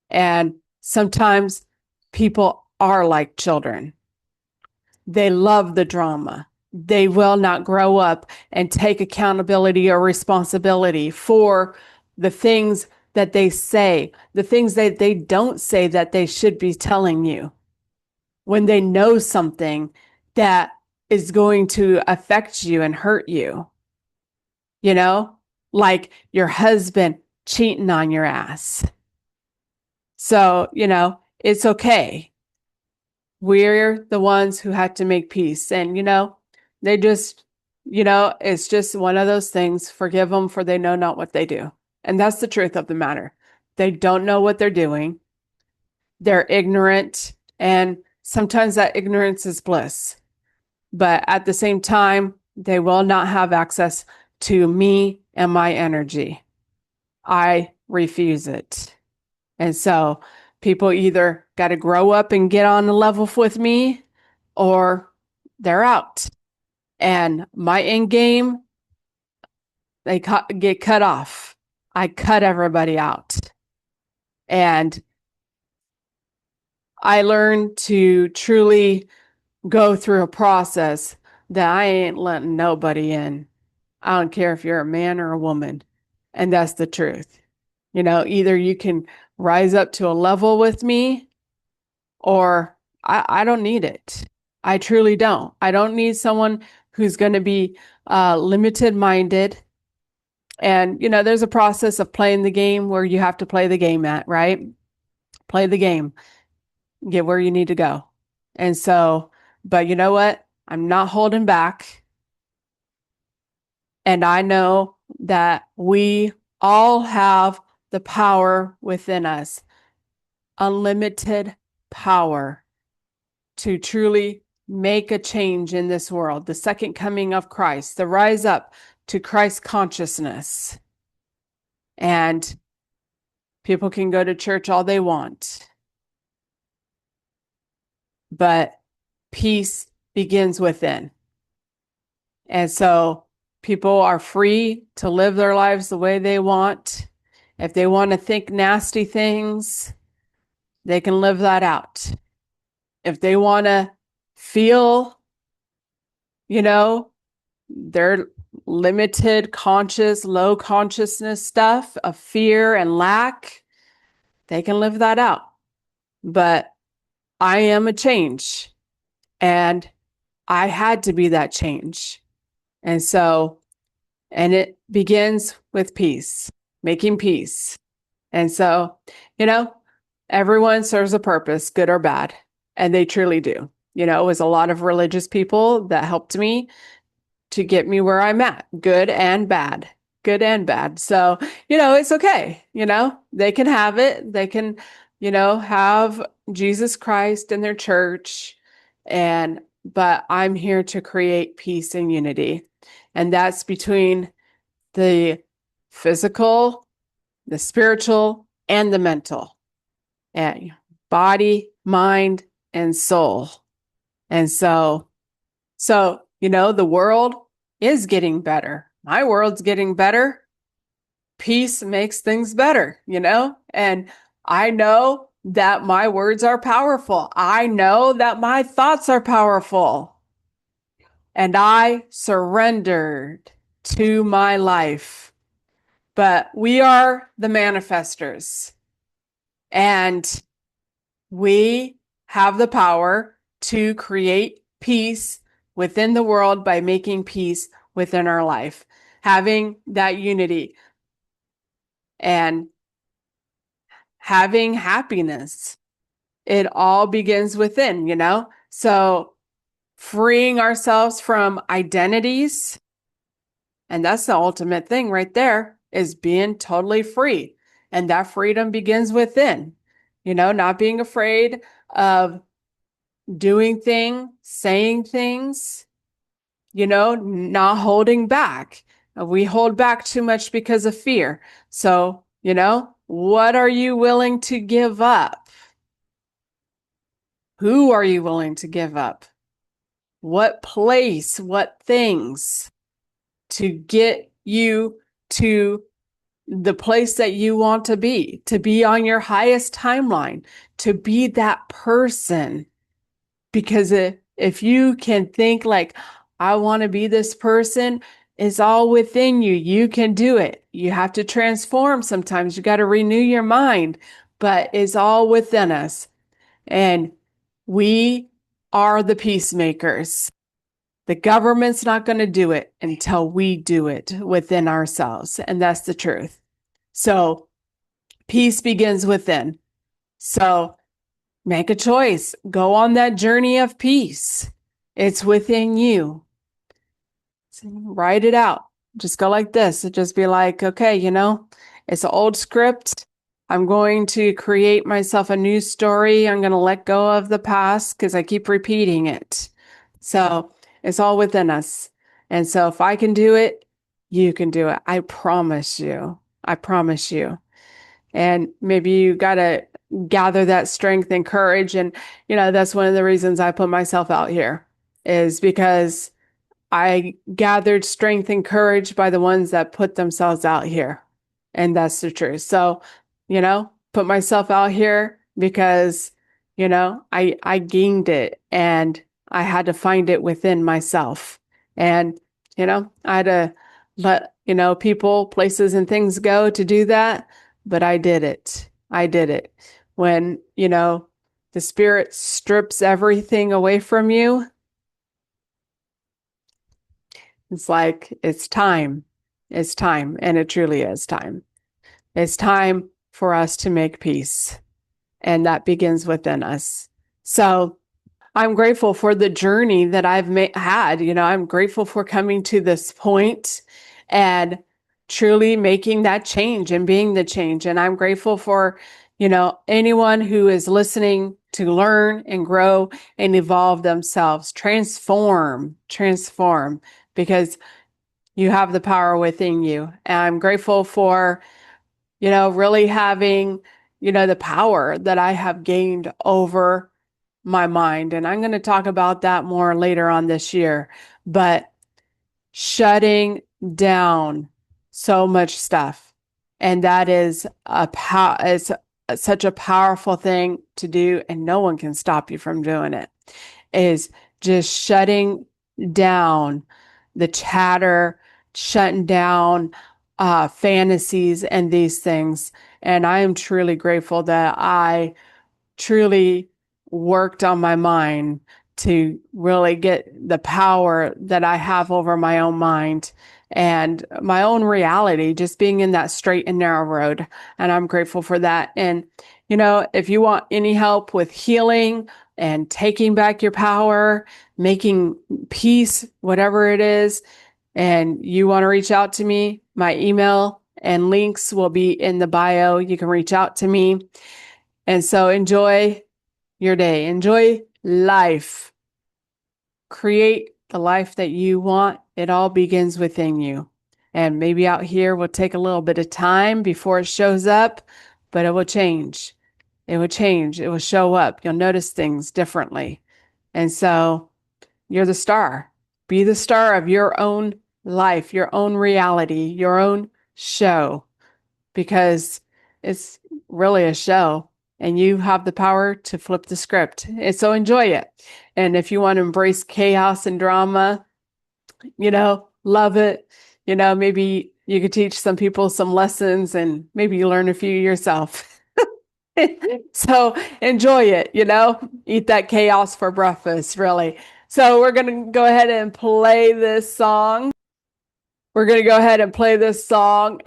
And sometimes people are like children. They love the drama. They will not grow up and take accountability or responsibility for the things that they say, the things that they don't say that they should be telling you. When they know something that is going to affect you and hurt you, you know, like your husband cheating on your ass. So, you know, it's okay. We're the ones who had to make peace. And, you know, they just, you know, it's just one of those things. Forgive them, for they know not what they do. And that's the truth of the matter. They don't know what they're doing. They're ignorant. And sometimes that ignorance is bliss. But at the same time, they will not have access to me and my energy. I refuse it. And so people either got to grow up and get on the level with me, or they're out. And my end game, they get cut off. I cut everybody out. And I learned to truly go through a process that I ain't letting nobody in. I don't care if you're a man or a woman. And that's the truth. You know, either you can rise up to a level with me, or I don't need it. I truly don't. I don't need someone who's going to be limited minded. And, you know, there's a process of playing the game where you have to play the game at, right? Play the game, get where you need to go. And so, but you know what? I'm not holding back. And I know that we all have the power within us, unlimited power to truly make a change in this world. The second coming of Christ, the rise up to Christ consciousness. And people can go to church all they want, but peace begins within. And so people are free to live their lives the way they want. If they want to think nasty things, they can live that out. If they want to feel, you know, their limited conscious, low consciousness stuff of fear and lack, they can live that out. But I am a change, and I had to be that change. And so, and it begins with peace, making peace. And so, you know, everyone serves a purpose, good or bad. And they truly do. You know, it was a lot of religious people that helped me to get me where I'm at, good and bad, good and bad. So, you know, it's okay. You know, they can have it. They can, you know, have Jesus Christ in their church. But I'm here to create peace and unity. And that's between the physical, the spiritual, and the mental, and body, mind, and soul. And so, you know, the world is getting better. My world's getting better. Peace makes things better, you know? And I know that my words are powerful. I know that my thoughts are powerful. And I surrendered to my life. But we are the manifestors. And we have the power to create peace within the world by making peace within our life, having that unity and having happiness. It all begins within, you know? So freeing ourselves from identities, and that's the ultimate thing right there, is being totally free. And that freedom begins within, you know, not being afraid of doing things, saying things, you know, not holding back. We hold back too much because of fear. So, you know, what are you willing to give up? Who are you willing to give up? What place, what things to get you to the place that you want to be on your highest timeline, to be that person. Because if you can think like, I want to be this person, it's all within you. You can do it. You have to transform sometimes. You got to renew your mind, but it's all within us. And we are the peacemakers. The government's not going to do it until we do it within ourselves. And that's the truth. So peace begins within. So make a choice. Go on that journey of peace. It's within you. So write it out. Just go like this. Just be like, okay, you know, it's an old script. I'm going to create myself a new story. I'm going to let go of the past because I keep repeating it. So it's all within us. And so if I can do it, you can do it. I promise you. I promise you. And maybe you got to gather that strength and courage. And, you know, that's one of the reasons I put myself out here, is because I gathered strength and courage by the ones that put themselves out here. And that's the truth. So, you know, put myself out here because, you know, I gained it and I had to find it within myself. And, you know, I had to let, you know, people, places, and things go to do that. But I did it. I did it. When, you know, the spirit strips everything away from you, it's like, it's time. It's time. And it truly is time. It's time for us to make peace. And that begins within us. So I'm grateful for the journey that I've had. You know, I'm grateful for coming to this point and truly making that change and being the change. And I'm grateful for, you know, anyone who is listening to learn and grow and evolve themselves, transform, because you have the power within you. And I'm grateful for, you know, really having, you know, the power that I have gained over my mind. And I'm going to talk about that more later on this year, but shutting down so much stuff. And that is is such a powerful thing to do. And no one can stop you from doing it, is just shutting down the chatter, shutting down fantasies and these things. And I am truly grateful that I truly worked on my mind to really get the power that I have over my own mind and my own reality, just being in that straight and narrow road. And I'm grateful for that. And, you know, if you want any help with healing and taking back your power, making peace, whatever it is, and you want to reach out to me, my email and links will be in the bio. You can reach out to me. And so enjoy your day. Enjoy life. Create the life that you want. It all begins within you. And maybe out here will take a little bit of time before it shows up, but it will change. It will change. It will show up. You'll notice things differently. And so you're the star. Be the star of your own life, your own reality, your own show, because it's really a show and you have the power to flip the script. And so enjoy it. And if you want to embrace chaos and drama, love it. Maybe you could teach some people some lessons and maybe you learn a few yourself. So enjoy it, eat that chaos for breakfast, really. So we're going to go ahead and play this song.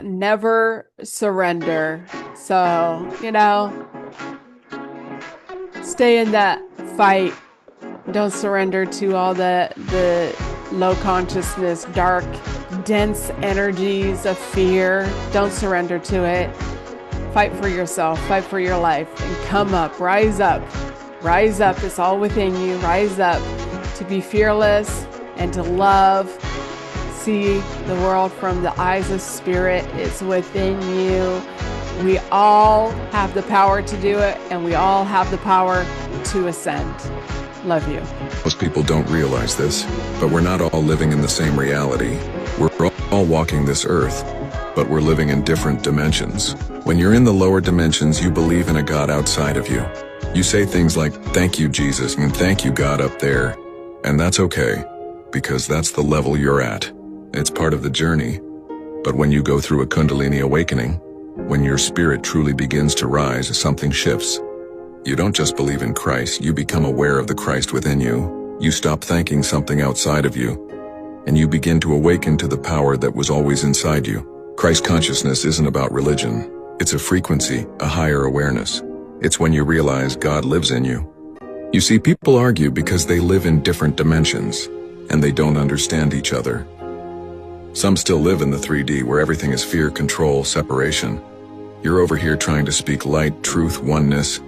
Never Surrender. So, stay in that fight. Don't surrender to all the low consciousness, dark, dense energies of fear. Don't surrender to it. Fight for yourself, fight for your life, and come up, rise up. Rise up. It's all within you. Rise up to be fearless and to love. See the world from the eyes of spirit. It's within you. We all have the power to do it, and we all have the power to ascend. Love you. Most people don't realize this, but we're not all living in the same reality. We're all walking this earth, but we're living in different dimensions. When you're in the lower dimensions, you believe in a God outside of you. You say things like, "Thank you, Jesus," and "Thank you, God," up there. And that's okay, because that's the level you're at. It's part of the journey. But when you go through a Kundalini awakening, when your spirit truly begins to rise, something shifts. You don't just believe in Christ, you become aware of the Christ within you. You stop thanking something outside of you, and you begin to awaken to the power that was always inside you. Christ consciousness isn't about religion. It's a frequency, a higher awareness. It's when you realize God lives in you. You see, people argue because they live in different dimensions, and they don't understand each other. Some still live in the 3D where everything is fear, control, separation. You're over here trying to speak light, truth, oneness,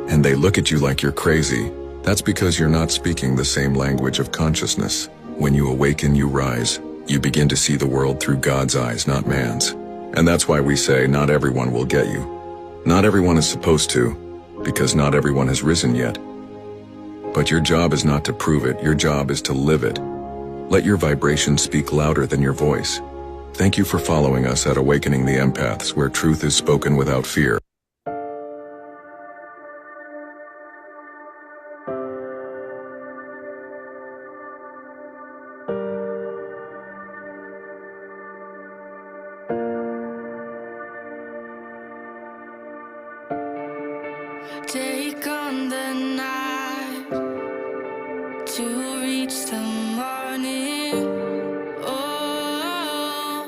and they look at you like you're crazy. That's because you're not speaking the same language of consciousness. When you awaken, you rise. You begin to see the world through God's eyes, not man's. And that's why we say not everyone will get you. Not everyone is supposed to, because not everyone has risen yet. But your job is not to prove it, your job is to live it. Let your vibration speak louder than your voice. Thank you for following us at Awakening the Empaths, where truth is spoken without fear. Take on the night to reach the morning. Oh,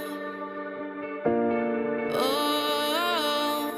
oh,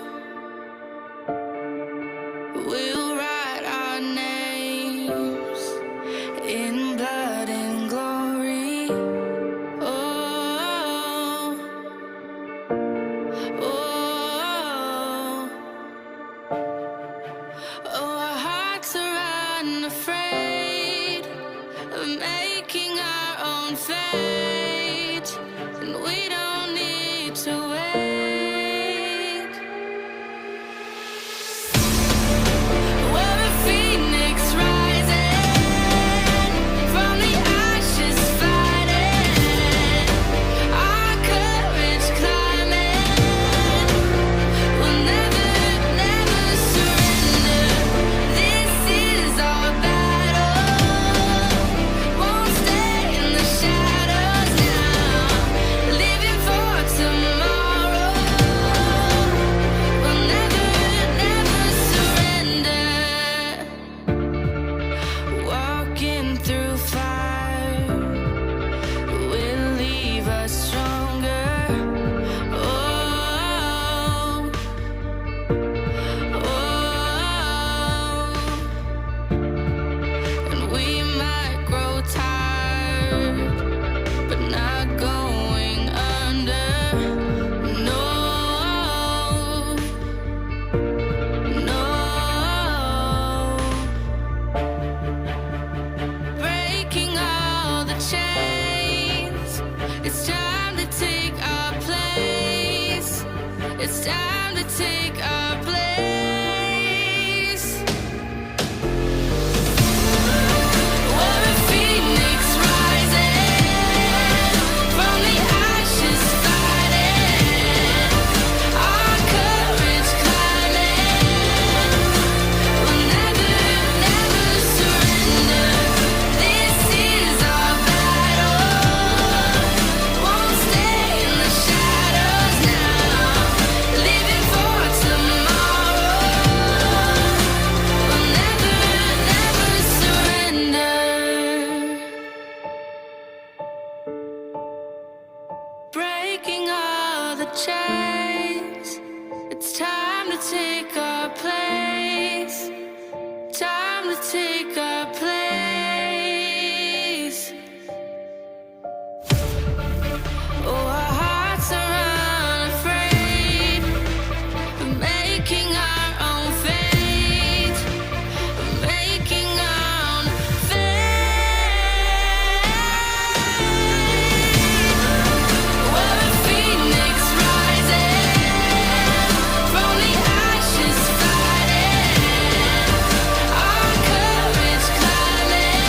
take our place. Oh, our hearts are unafraid of making our own fate, of making our own fate. We're a phoenix rising from the ashes, fighting our courage climbing.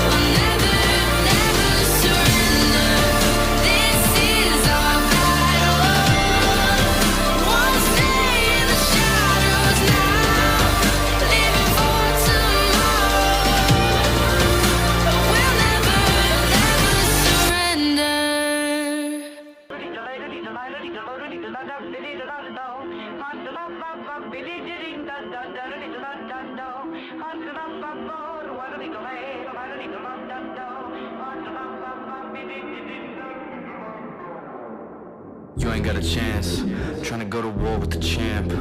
We'll never, never surrender. This is our battle. One stay in the shadows now, living for tomorrow. But we'll never, never surrender. You ain't got a chance. Trying to go to war with the champ.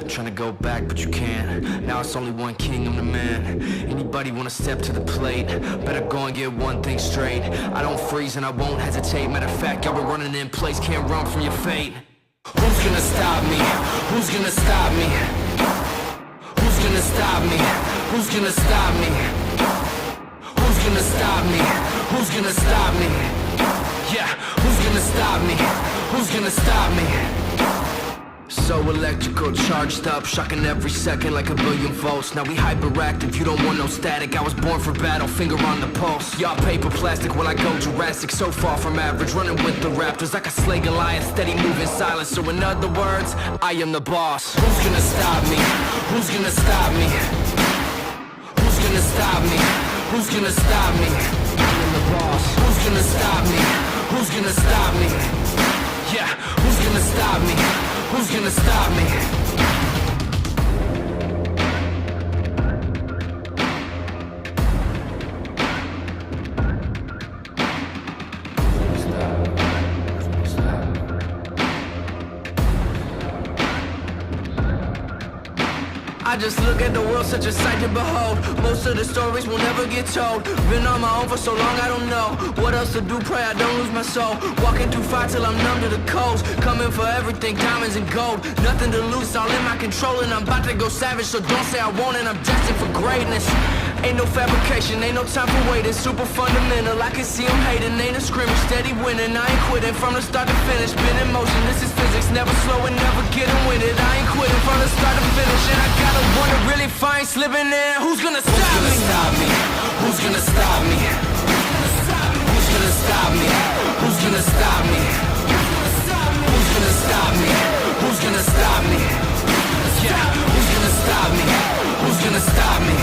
Trying to go back, but you can't. Now it's only one king, I'm the man. Anybody wanna step to the plate? Better go and get one thing straight. I don't freeze and I won't hesitate. Matter of fact, y'all been running in place, can't run from your fate. Who's gonna stop me? Who's gonna stop me? Who's gonna stop me? Who's gonna stop me? Who's gonna stop me? Who's gonna stop me? Yeah, who's gonna stop me? Who's gonna stop me? So electrical, charged up, shocking every second like a billion volts. Now we hyperactive, you don't want no static. I was born for battle, finger on the pulse. Y'all paper plastic while I go Jurassic. So far from average, running with the raptors like a slay Goliath, steady moving silence. So in other words, I am the boss. Who's gonna stop me? Who's gonna stop me? Who's gonna stop me? Who's gonna stop me? I am the boss. Who's gonna stop me? Who's gonna stop me? Yeah, who's gonna stop me? Who's gonna stop me? I just look at the world, such a sight to behold. Most of the stories will never get told. Been on my own for so long, I don't know what else to do, pray I don't lose my soul. Walking through fire till I'm numb to the coast. Coming for everything, diamonds and gold. Nothing to lose, all in my control. And I'm about to go savage, so don't say I won't. And I'm destined for greatness. Ain't no fabrication, ain't no time for waiting. Super fundamental, I can see them hating. Ain't a scrimmage, steady winning. I ain't quitting from the start to finish. Been in motion, this is physics. Never slowing, never getting winded. I ain't quitting from the start to finish. And I got a one to really find slipping in. Who's gonna stop me? Who's gonna stop me? Who's gonna stop me? Who's gonna stop me? Who's gonna stop me? Who's gonna stop me? Yeah, who's gonna stop me? Who's gonna stop me?